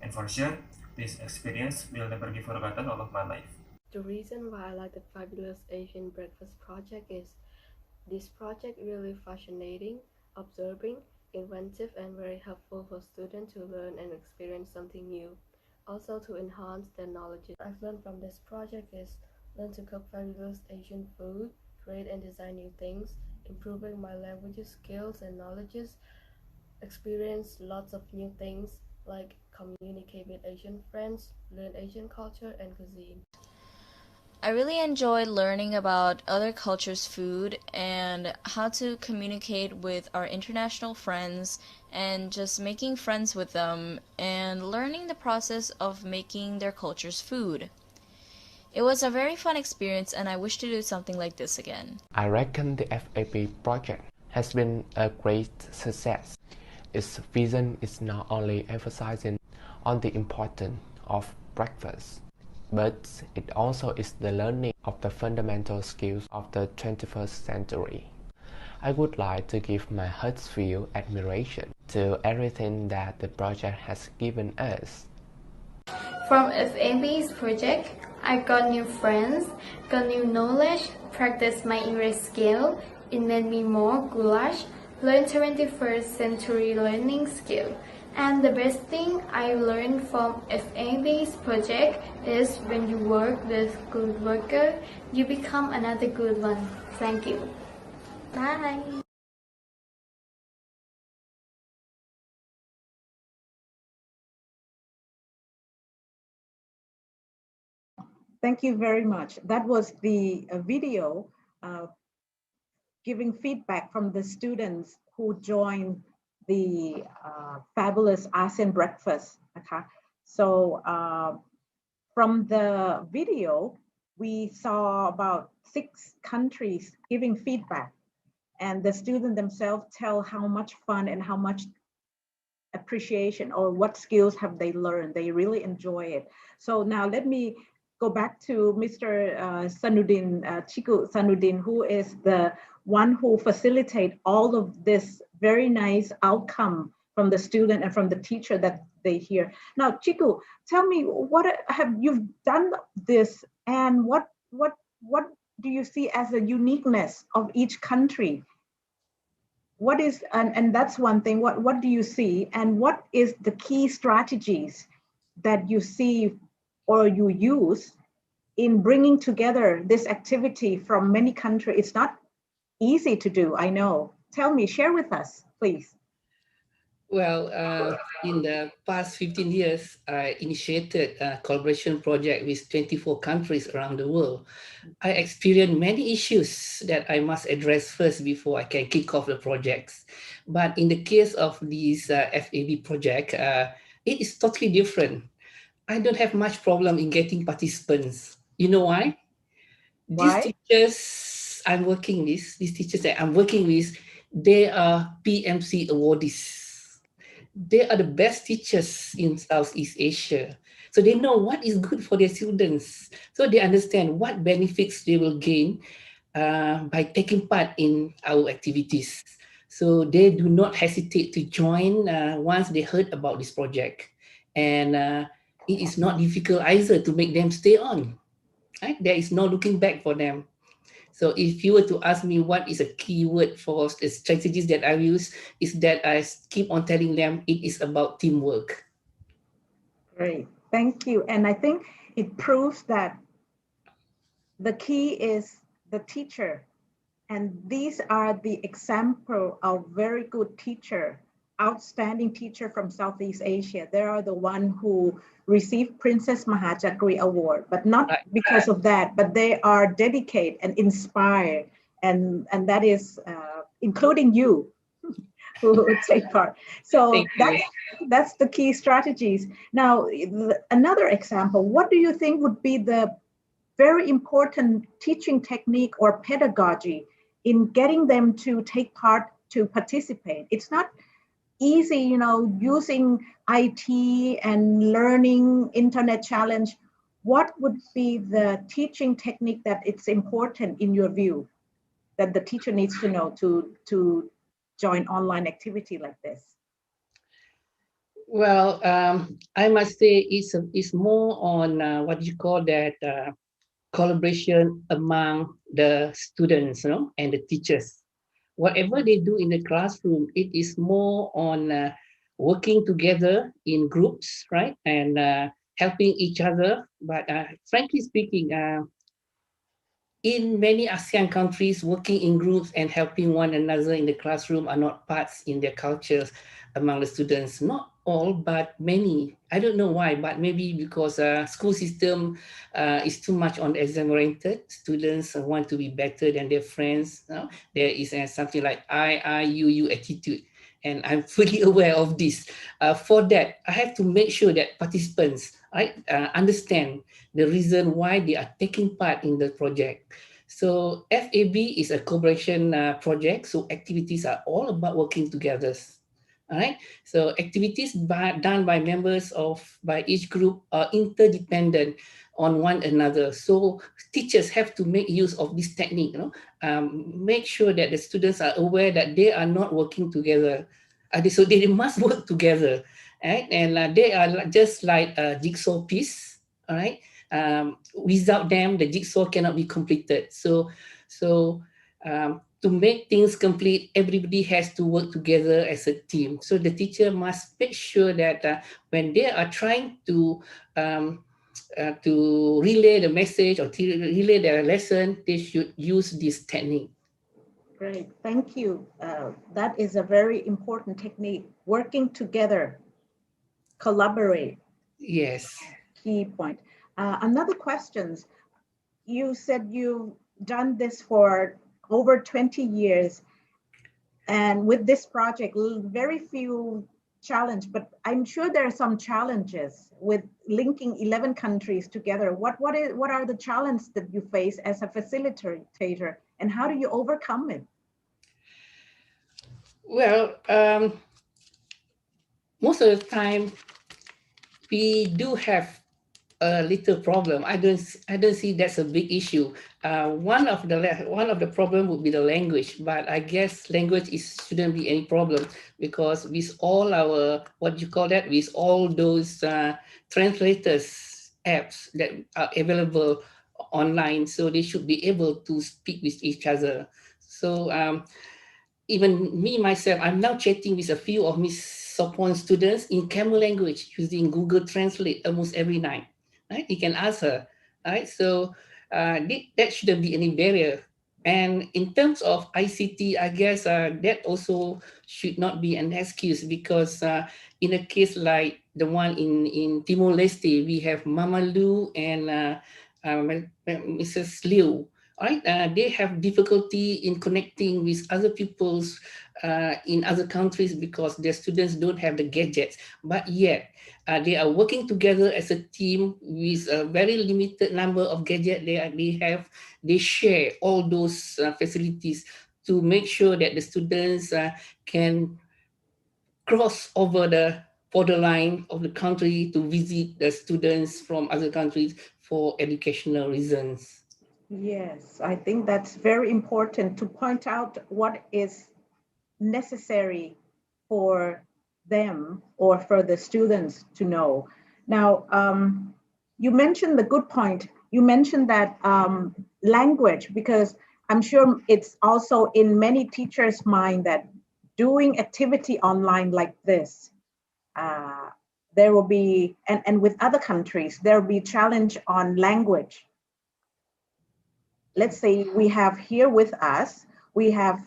And for sure, this experience will never be forgotten all of my life. The reason why I like the FabulouS ASEAN Breakfast project is this project really fascinating, observing, inventive, and very helpful for students to learn and experience something new. Also to enhance their knowledge. I've learned from this project is learn to cook fabulous Asian food, create and design new things, improving my language skills and knowledges, experience lots of new things like communicate with Asian friends, learn Asian culture and cuisine. I really enjoyed learning about other cultures' food and how to communicate with our international friends and just making friends with them and learning the process of making their culture's food. It was a very fun experience and I wish to do something like this again. I reckon the FAB project has been a great success. Its vision is not only emphasizing on the importance of breakfast, but it also is the learning of the fundamental skills of the 21st century. I would like to give my heartfelt admiration to everything that the project has given us. From FAB's project, I got new friends, got new knowledge, practiced my English skill. It made me more goulash, learn 21st century learning skill. And the best thing I learned from FAB's project is when you work with good worker, you become another good one. Thank you. Bye. Thank you very much. That was the video giving feedback from the students who joined the Fabulous ASEAN Breakfast. Okay? So from the video, we saw about 6 countries giving feedback, and the students themselves tell how much fun and how much appreciation or what skills have they learned. They really enjoy it. So now let me go back to Mr. Zainuddin, Chiku Zainuddin, who is the one who facilitate all of this very nice outcome from the student and from the teacher that they hear. Now, Chiku, tell me, what have you done this, and what do you see as the uniqueness of each country? What is, and that's one thing, what do you see, and what is the key strategies that you see or you use in bringing together this activity from many countries? It's not easy to do, I know. Tell me, share with us, please. Well, in the past 15 years, I initiated a collaboration project with 24 countries around the world. I experienced many issues that I must address first before I can kick off the projects. But in the case of this FAB project, it is totally different. I don't have much problem in getting participants. You know why? Why? These teachers I'm working with, they are PMC awardees. They are the best teachers in Southeast Asia. So they know what is good for their students. So they understand what benefits they will gain by taking part in our activities. So they do not hesitate to join once they heard about this project. And it is not difficult either to make them stay on. Right? There is no looking back for them. So if you were to ask me what is a key word for the strategies that I use, is that I keep on telling them it is about teamwork. Great, thank you. And I think it proves that the key is the teacher. And these are the example of very good teacher, outstanding teacher from Southeast Asia. They are the one who received Princess Mahachakri Award, but not because of that, but they are dedicated and inspired. And that is including you who take part. So that's the key strategies. Now, another example, what do you think would be the very important teaching technique or pedagogy in getting them to take part, to participate? It's not easy, you know, using IT and learning internet challenge. What would be the teaching technique that it's important in your view that the teacher needs to know to join online activity like this? Well, I must say it's more on what you call that collaboration among the students, you know, and the teachers. Whatever they do in the classroom, it is more on working together in groups, right? And helping each other. But frankly speaking, in many ASEAN countries, working in groups and helping one another in the classroom are not parts in their cultures among the students. Not all, but many. I don't know why, but maybe because school system is too much on exam-oriented. Students want to be better than their friends. You know? There is something like I, you attitude. And I'm fully aware of this. For that, I have to make sure that participants understand the reason why they are taking part in the project. So FAB is a collaboration project. So activities are all about working together. All right. So activities done by members by each group are interdependent on one another. So teachers have to make use of this technique. You know, make sure that the students are aware that they are not working together. So they must work together, right? And they are just like a jigsaw piece. All right. Without them, the jigsaw cannot be completed. So to make things complete, everybody has to work together as a team. So the teacher must make sure that when they are trying to relay the message or to relay their lesson, they should use this technique. Great, thank you. That is a very important technique. Working together, collaborate. Yes. Key point. Another question. You said you've done this for over 20 years. And with this project, very few challenge, but I'm sure there are some challenges with linking 11 countries together. What are the challenges that you face as a facilitator, and how do you overcome it? Well, most of the time, we do have a little problem. I don't see that's a big issue. One of the problem would be the language, but I guess language shouldn't be any problem, because with all our with all those translators apps that are available online, so they should be able to speak with each other. So even me myself, I'm now chatting with a few of Miss Sopon students in Khmer language using Google Translate almost every night. Right? You can ask her. Right? So that shouldn't be any barrier. And in terms of ICT, I guess that also should not be an excuse, because in a case like the one in Timor-Leste, we have Mama Lu and Mrs. Liu. Right? They have difficulty in connecting with other people's in other countries because their students don't have the gadgets, but yet they are working together as a team with a very limited number of gadgets they have. They share all those facilities to make sure that the students can cross over the borderline of the country to visit the students from other countries for educational reasons. Yes, I think that's very important to point out what is necessary for them or for the students to know. Now, you mentioned the good point. You mentioned that language, because I'm sure it's also in many teachers' mind that doing activity online like this, there will be, and with other countries, there will be challenge on language. Let's say we have here with us, we have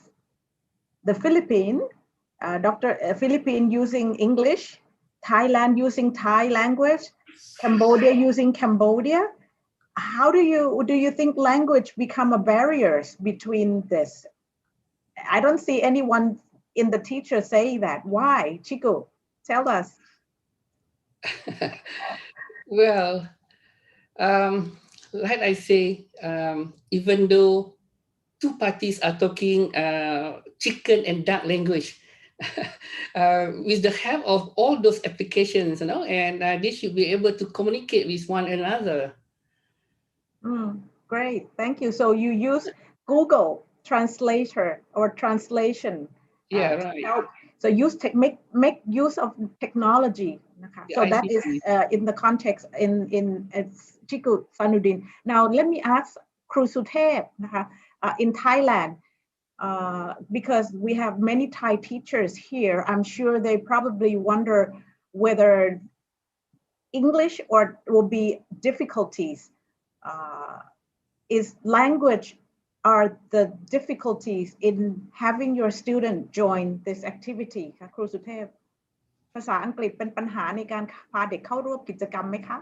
the Philippines, Philippines using English, Thailand using Thai language, Cambodia using Cambodia. How do you think language become a barriers between this? I don't see anyone in the teacher saying that. Why? Chico, tell us. Well, like I say, even though two parties are talking chicken and duck language, with the help of all those applications, and they should be able to communicate with one another. Great, thank you. So you use Google Translator or translation. Yeah, right. Help. So make use of technology. So Yeah, that is in the context in Chiku Zainuddin. Now let me ask Kru Suthep in Thailand, because we have many Thai teachers here. I'm sure they probably wonder whether English or will be difficulties. Is language are the difficulties in having your student join this activity ค่ะครูสุเทพภาษาอังกฤษเป็นปัญหาในการพาเด็กเข้าร่วมกิจกรรมไหมคะ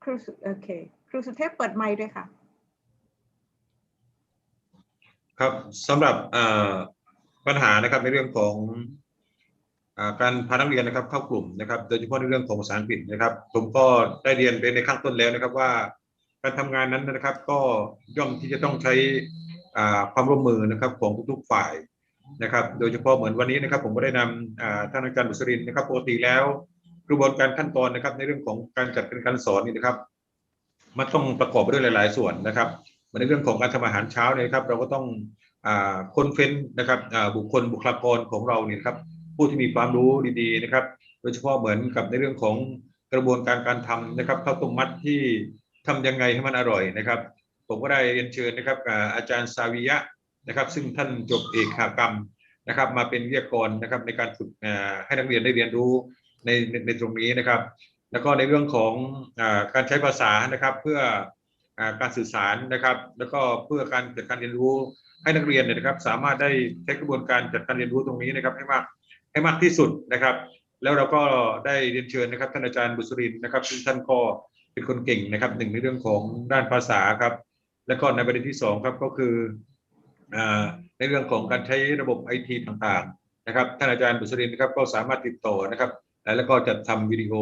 ครูครูสุเทพเปิดไมค์ด้วยค่ะครับสำหรับปัญหานะครับในเรื่องของการพานักเรียนนะครับเข้ากลุ่มนะครับโดยเฉพาะในเรื่องของภาษาอังกฤษนะครับผมก็ได้เรียนไปในข้างต้นแล้วนะครับว่าการทำงานนั้นนะครับก็ย่อมที่จะต้องใช้ความร่วมมือนะครับของทุกๆฝ่ายนะครับโดยเฉพาะเหมือนวันนี้นะครับผมก็ได้นำท่านอาจารย์บุษรินทร์นะครับปกติแล้วกระบวนการขั้นตอนนะครับในเรื่องของการจัดการสอนนี่นะครับมันต้องประกอบไปด้วยหลายๆส่วนนะครับในเรื่องของการทำอาหารเช้าเนี่ยครับเราก็ต้องค้นเฟ้นนะครับบุคลากรของเราเนี่ยครับผู้ที่มีความรู้ดีๆนะครับโดยเฉพาะเหมือนกับในเรื่องของ กระบวนการการทำนะครับข้าวต้มมัดที่ทำยังไงให้มันอร่อยนะครับผมก็ได้เรียนเชิญนะครับอาจารย์ซาวิยะนะครับซึ่งท่านจบเอกกรรมนะครับมาเป็นวิทยากรนะครับในการฝึกให้นักเรียนได้เรียนรู้ในตรงนี้นะครับแล้วก็ในเรื่องของการใช้ภาษานะครับเพื่อการสื่อสารนะครับแล้วก็เพื่อการจัดการเรียนรู้ให้นักเรียนเนี่ยนะครับสามารถได้ใช้กระบวนการจัดการเรียนรู้ตรงนี้นะครับให้มากที่สุดนะครับแล้วเราก็ได้เรียนเชิญนะครับท่านอาจารย์บุษรินทร์นะครับซึ่งท่านก็เป็นคนเก่งนะครับหนึ่งในเรื่องของด้านภาษาครับและก็ในประเด็นที่2ครับก็คือในเรื่องของการใช้ระบบไอทีต่างๆนะครับท่านอาจารย์บุษรินทร์นะครับก็สามารถติดต่อนะครับแล้วก็จัดทำวิดีโอ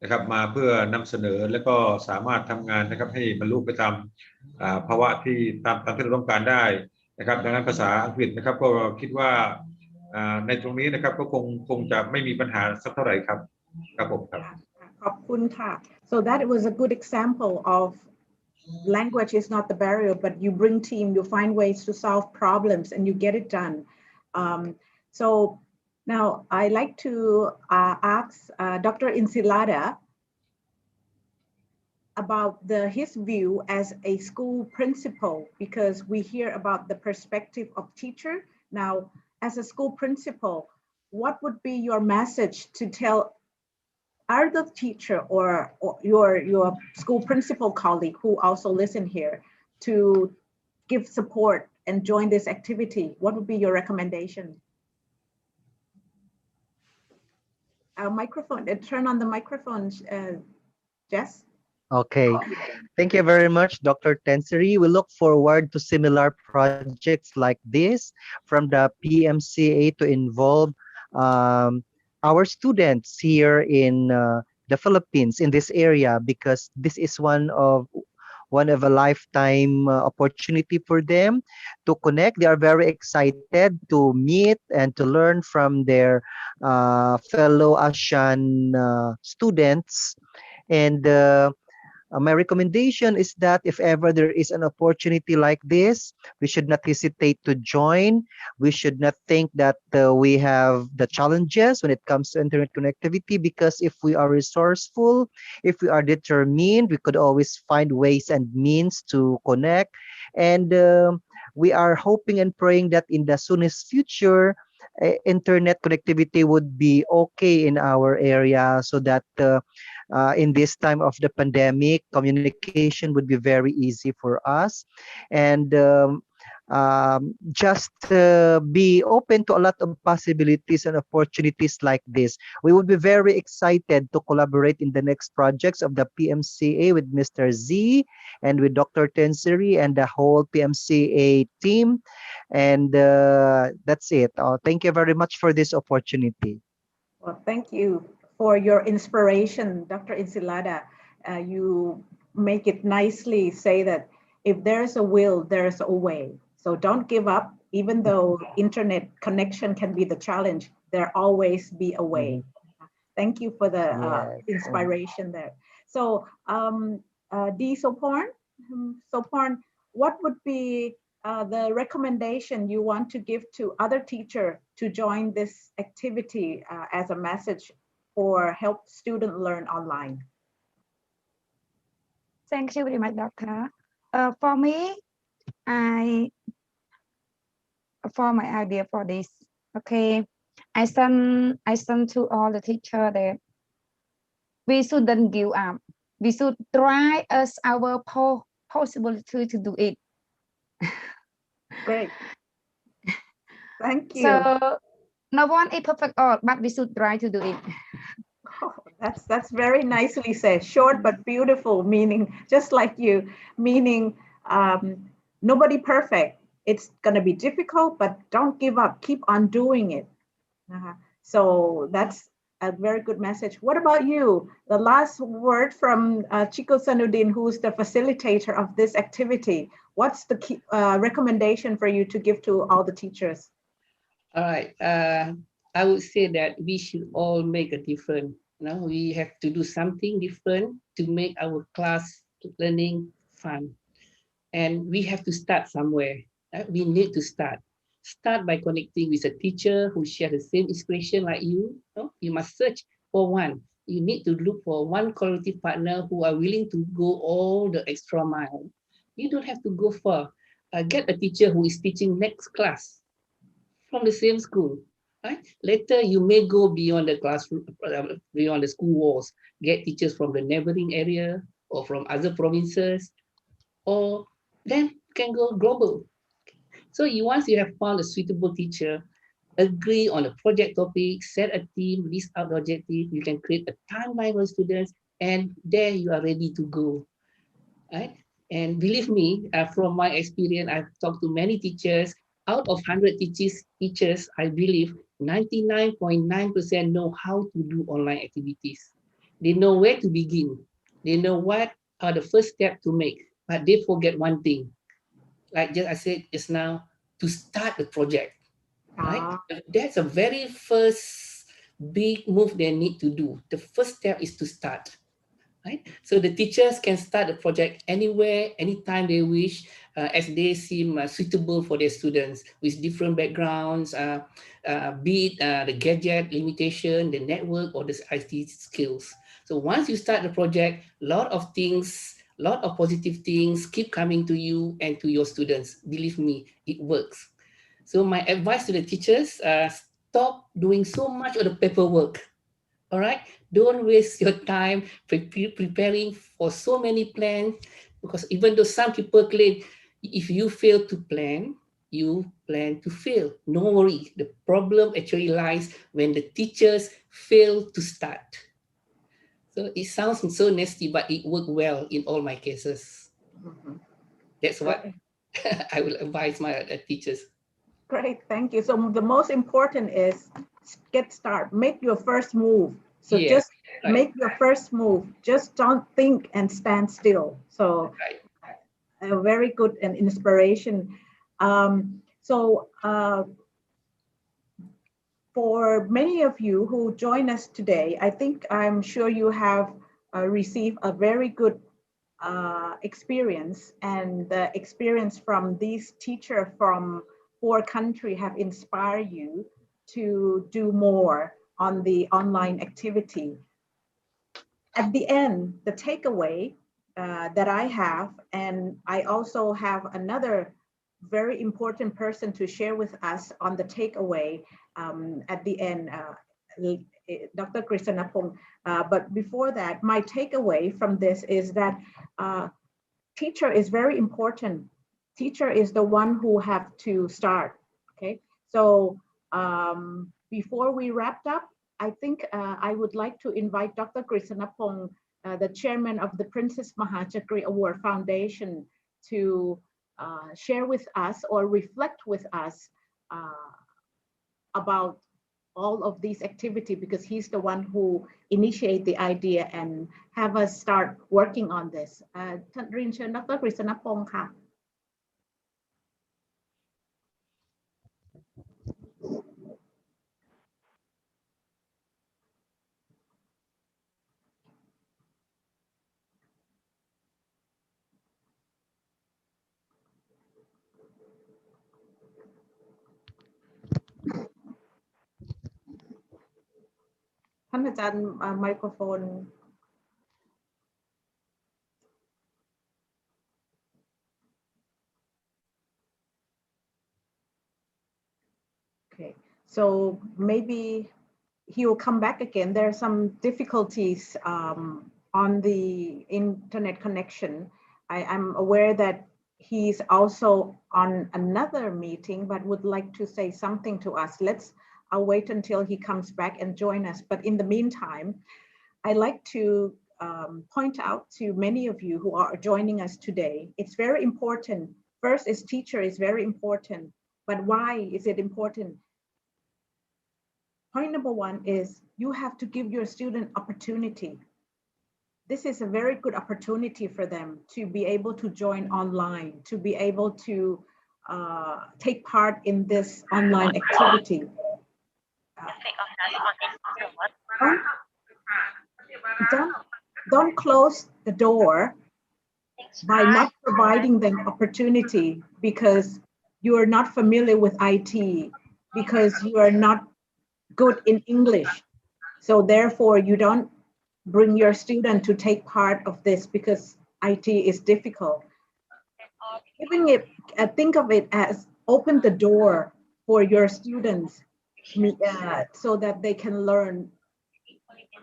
นะครับมาเพื่อนำเสนอและก็สามารถทำงานนะครับให้บรรลุไปตามภาวะที่ตามที่เราต้องการได้นะครับดังนั้นภาษาอังกฤษนะครับก็คิดว่าในตรงนี้นะครับก็คงจะไม่มีปัญหาสักเท่าไหร่ครับครับผมครับขอบคุณค่ะ so that was a good example of language is not the barrier but you bring team you find ways to solve problems and you get it done so now I like to ask Dr. Insilada about his view as a school principal because we hear about the perspective of teacher. Now, as a school principal, what would be your message to tell other teacher or your school principal colleague who also listen here to give support and join this activity? What would be your recommendation? Microphone, turn on the microphone, Jess. Okay, thank you very much, Dr. Tinsiri. We look forward to similar projects like this from the PMCA to involve our students here in the Philippines in this area because this is one of a lifetime opportunity for them to connect. They are very excited to meet and to learn from their fellow ASEAN students. And my recommendation is that if ever there is an opportunity like this, we should not hesitate to join. We should not think that we have the challenges when it comes to internet connectivity because if we are resourceful, if we are determined, we could always find ways and means to connect. And we are hoping and praying that in the soonest future, internet connectivity would be okay in our area so that in this time of the pandemic, communication would be very easy for us. And just be open to a lot of possibilities and opportunities like this. We would be very excited to collaborate in the next projects of the PMCA with Mr. Z and with Dr. Tinsiri and the whole PMCA team. And that's it. Thank you very much for this opportunity. Well, thank you for your inspiration, Dr. Insilada. You make it nicely say that if there's a will, there's a way. So don't give up, even though internet connection can be the challenge, there always be a way. Thank you for the inspiration there. So Soporn, what would be the recommendation you want to give to other teachers to join this activity as a message or help students learn online? Thank you very much, Doctor. For me, for my idea for this, okay, I send to all the teachers that we shouldn't give up. We should try as our possibility to do it. Great. Thank you. So no one is perfect all, but we should try to do it. Oh, that's very nicely said. Short but beautiful, meaning just like you, meaning nobody perfect. It's gonna be difficult, but don't give up. Keep on doing it. So that's a very good message. What about you? The last word from Chico Zainuddin, who's the facilitator of this activity. What's the key, recommendation for you to give to all the teachers? All right. I would say that we should all make a difference. We have to do something different to make our class learning fun. And we have to start somewhere. We need to start. Start by connecting with a teacher who shares the same inspiration like you. You must search for one you need to look for one collaborative partner who are willing to go all the extra mile. You don't have to go far. Get a teacher who is teaching next class from the same school. Right? Later, you may go beyond the classroom, beyond the school walls, get teachers from the neighboring area or from other provinces, or then you can go global. So once you have found a suitable teacher, agree on a project topic, set a team, list out the objective, you can create a timeline for students, and there you are ready to go. Right? And believe me, from my experience, I've talked to many teachers. Out of 100 teachers, I believe 99.9% know how to do online activities. They know where to begin. They know what are the first steps to make, but they forget one thing. Like I said just now, to start the project. Right? That's a very first big move they need to do. The first step is to start. Right? So the teachers can start the project anywhere, anytime they wish, as they seem suitable for their students with different backgrounds, be it the gadget limitation, the network, or the IT skills. So once you start the project, a lot of positive things keep coming to you and to your students. Believe me, it works. So my advice to the teachers, stop doing so much of the paperwork. All right, don't waste your time preparing for so many plans, because even though some people claim if you fail to plan, you plan to fail. No worry, the problem actually lies when the teachers fail to start. So it sounds so nasty, but it worked well in all my cases. That's what I will advise my teachers. Great, thank you. So the most important is get started, make your first move. So just make your first move. Just don't think and stand still. So a very good and inspiration. For many of you who join us today, I'm sure you have received a very good experience, and the experience from these teachers from 4 countries have inspired you to do more on the online activity. At the end, the takeaway that I have, and I also have another very important person to share with us on the takeaway at the end, Dr. Krishnapong. But before that, my takeaway from this is that teacher is very important. Teacher is the one who have to start. Okay, so before we wrap up, I think I would like to invite Dr. Krishnapong, the chairman of the Princess Mahachakri Award Foundation, to share with us or reflect with us about all of these activities, because he's the one who initiate the idea and have us start working on this. Rin chen Dr. Krishnapong ka. ท่านอาจารย์ไมโครโฟน Okay, so maybe he will come back again. There are some difficulties on the internet connection. I'm aware that he's also on another meeting, but would like to say something to us. I'll wait until he comes back and join us. But in the meantime, I'd like to point out to many of you who are joining us today, it's very important. First, as teacher is very important, but why is it important? Point number 1 is you have to give your student opportunity. This is a very good opportunity for them to be able to join online, to be able to take part in this online activity. Don't close the door by not providing them opportunity because you are not familiar with IT, because you are not good in English. So therefore you don't bring your student to take part of this because IT is difficult. Giving it, think of it as open the door for your students so that they can learn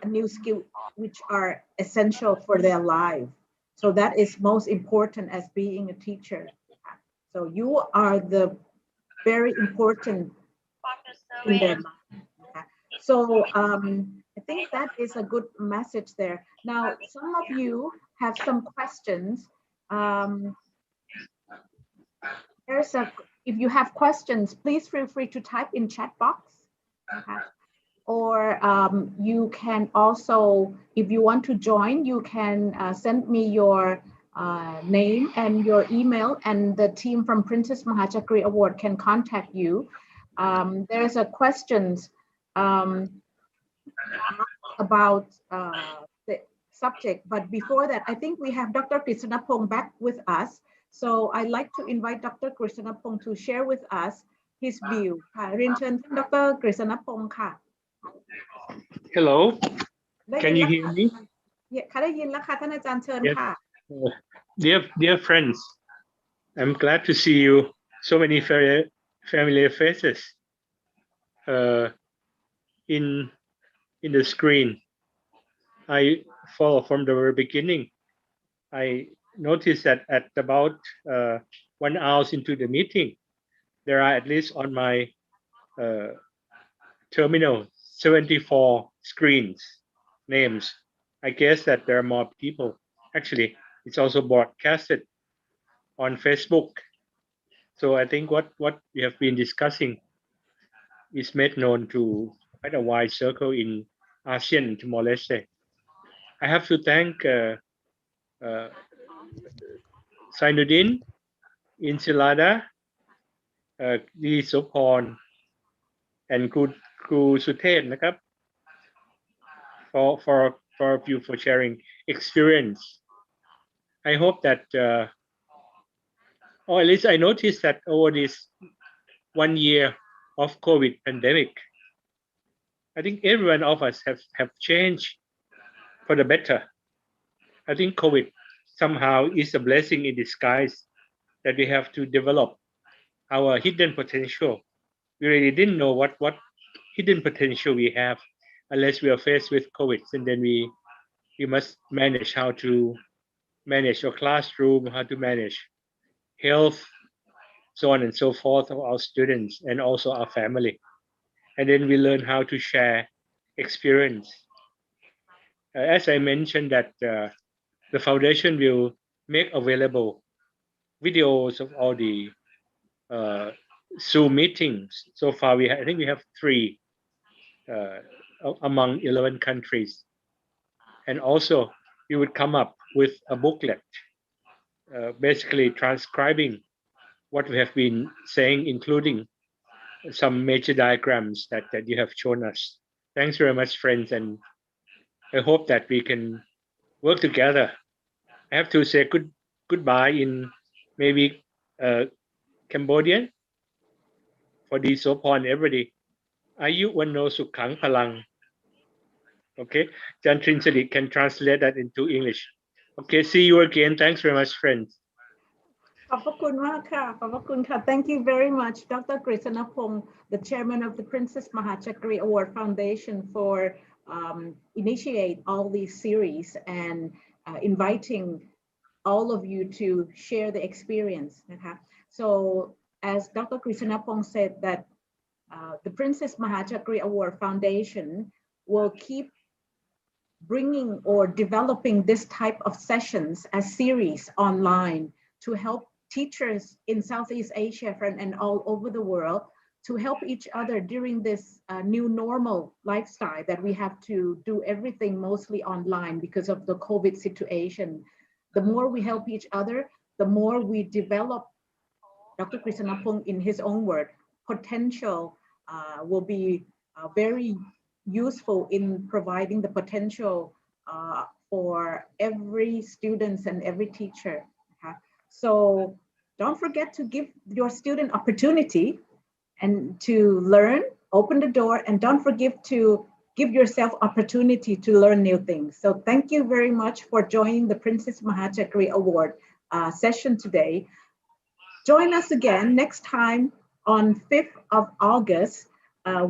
a new skill which are essential for their life. So that is most important as being a teacher. So you are the very important in their life. So I think that is a good message there. Now, some of you have some questions. If you have questions, please feel free to type in chat box. Or you can also, if you want to join, you can send me your name and your email, and the team from Princess Mahachakri Award can contact you. There's a questions about the subject, but before that, I think we have Dr. Krishnapong back with us. So I'd like to invite Dr. Krishnapong to share with us his view. เรียนเชิญท่าน Dr. Krishnapong ค่ะ Hello, can you hear me? ค่ะได้ยินแล้วค่ะท่านอาจารย์เชิญ Yes. ค่ะ Dear friends, I'm glad to see you. So many familiar faces in the screen. I follow from the very beginning. I noticed that at about 1 hour into the meeting, there are at least on my terminal 74 screens names. I guess that there are more people. Actually, it's also broadcasted on Facebook. So I think what we have been discussing is made known to quite a wide circle in ASEAN and Timor-Leste. I have to thank Zainuddin Insilad, Di Sopon, and Kru Suthep นะครับ for you for sharing experience. I hope that or at least I noticed that over this 1 year of COVID pandemic, I think every one of us have changed for the better. I think COVID somehow is a blessing in disguise that we have to develop our hidden potential. We really didn't know what hidden potential we have unless we are faced with COVID, and then we must manage how to manage our classroom, how to manage health, so on and so forth of our students and also our family. And then we learn how to share experience. As I mentioned that the foundation will make available videos of all the Zoom meetings. So far, I think we have 3 among 11 countries. And also, we would come up with a booklet, basically transcribing what we have been saying, including some major diagrams that you have shown us. Thanks very much, friends, and I hope that we can work together. I have to say goodbye in maybe Cambodian for the Sopon everybody. Ayu Wano Sukhang Palang. Okay, Jan Tinsiri can translate that into English. Okay, see you again. Thanks very much, friends. ขอบพระคุณมากค่ะ ขอบพระคุณค่ะ Thank you very much, Dr. Krishnapong, the chairman of the Princess Mahachakri Award Foundation, for initiate all these series and inviting all of you to share the experience. So as Dr. Krishnapong said, that the Princess Mahachakri Award Foundation will keep bringing or developing this type of sessions as series online to help teachers in Southeast Asia and all over the world to help each other during this new normal lifestyle that we have to do everything mostly online because of the COVID situation. The more we help each other, the more we develop, Dr. Krishnapong in his own word, potential will be very useful in providing the potential for every students and every teacher. So don't forget to give your student opportunity and to learn, open the door, and don't forget to give yourself opportunity to learn new things. So thank you very much for joining the Princess Mahachakri Award session today. Join us again next time on 5th of August.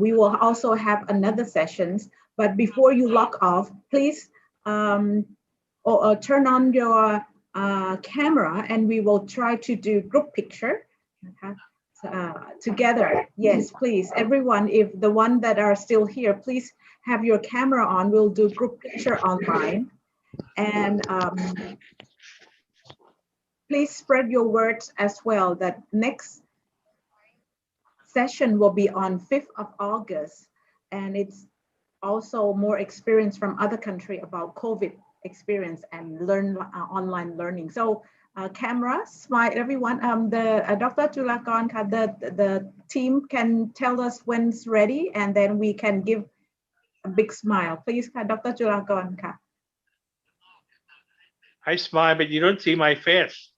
We will also have another sessions, but before you log off, please turn on your camera and we will try to do group picture together. Yes, please, everyone, if the one that are still here, please have your camera on. We'll do group picture online. And please spread your words as well that next session will be on 5th of August. And it's also more experience from other country about COVID experience and learn online learning. So camera, smile, everyone. Dr. Julakon, the team can tell us when it's ready, and then we can give a big smile. Please, Dr. Julakon. I smile, but you don't see my face.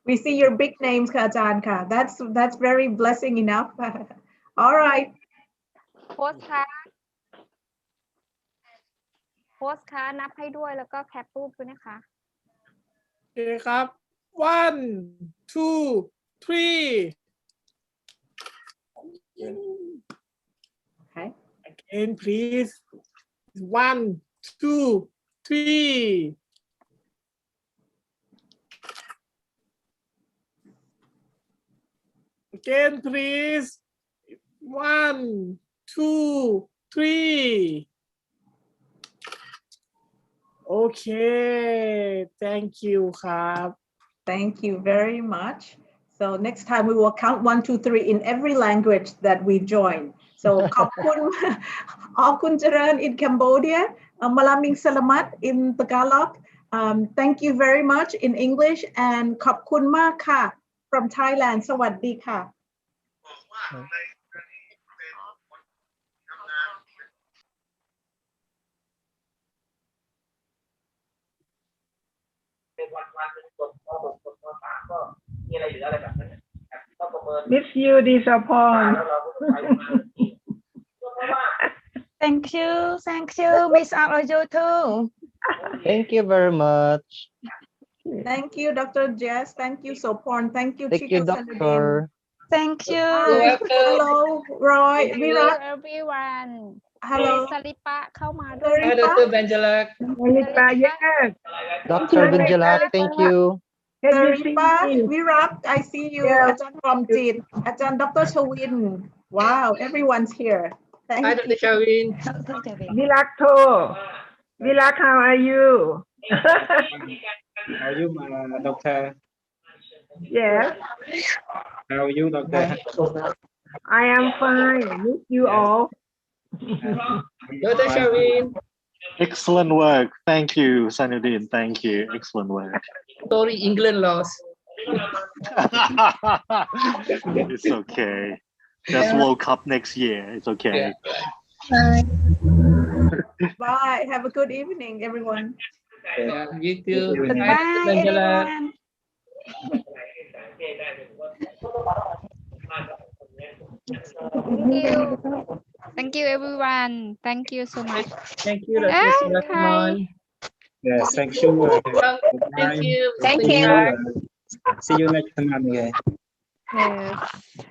We see your big names, Ajan. That's very blessing enough. All right. โพสค่ะนับให้ด้วยแล้วก็แคปรูปด้วยนะคะโอเคครับ 1 2 3 Okay. Again, please. 1 2 3 Again, please. 1 2 3 Okay, thank you, Khab. Thank you very much. So next time we will count 1, 2, 3 in every language that we join. So Khapkun Jaran in Cambodia, Malaming Salamat in Tagalog. Thank you very much in English, and Khapkun Ma Ka from Thailand. Sawadee Ka. Miss you, disappoint. Thank you, Miss Arroyo too. Thank you very much. Thank you, Dr. Jess. Thank you, Soporn. Thank you, Thank you, Doctor. Thank you. Hello, Roy. Thank you, Virat. everyone. Hello. สลิปะเข้ามาด้วย Hi, Dr. Benjalak. Yes. Dr. Benjalak, thank you. Saripa, Virat, I see you. Yeah. Ajahn from Jit. Ajahn Dr. Chawin. Wow, everyone's here. Thank Hi, you. Dr. Shavin. Vilakto. Vilak, how are you? How are you, Doctor? Yes, How are you, Doctor? I am fine. Miss you all. Dr. Shavin. Excellent work. Thank you, Zainuddin. Thank you. Excellent work. Sorry, England lost. It's okay. There's World Cup next year. It's okay. Yeah. Bye. Have a good evening, everyone. Yeah, you too. Goodbye, everyone. Thank you, everyone. Thank you so much. Thank you, Dr. Sulaiman. Yes, thank you. Thank you. Thank you. See you next time again. Yes.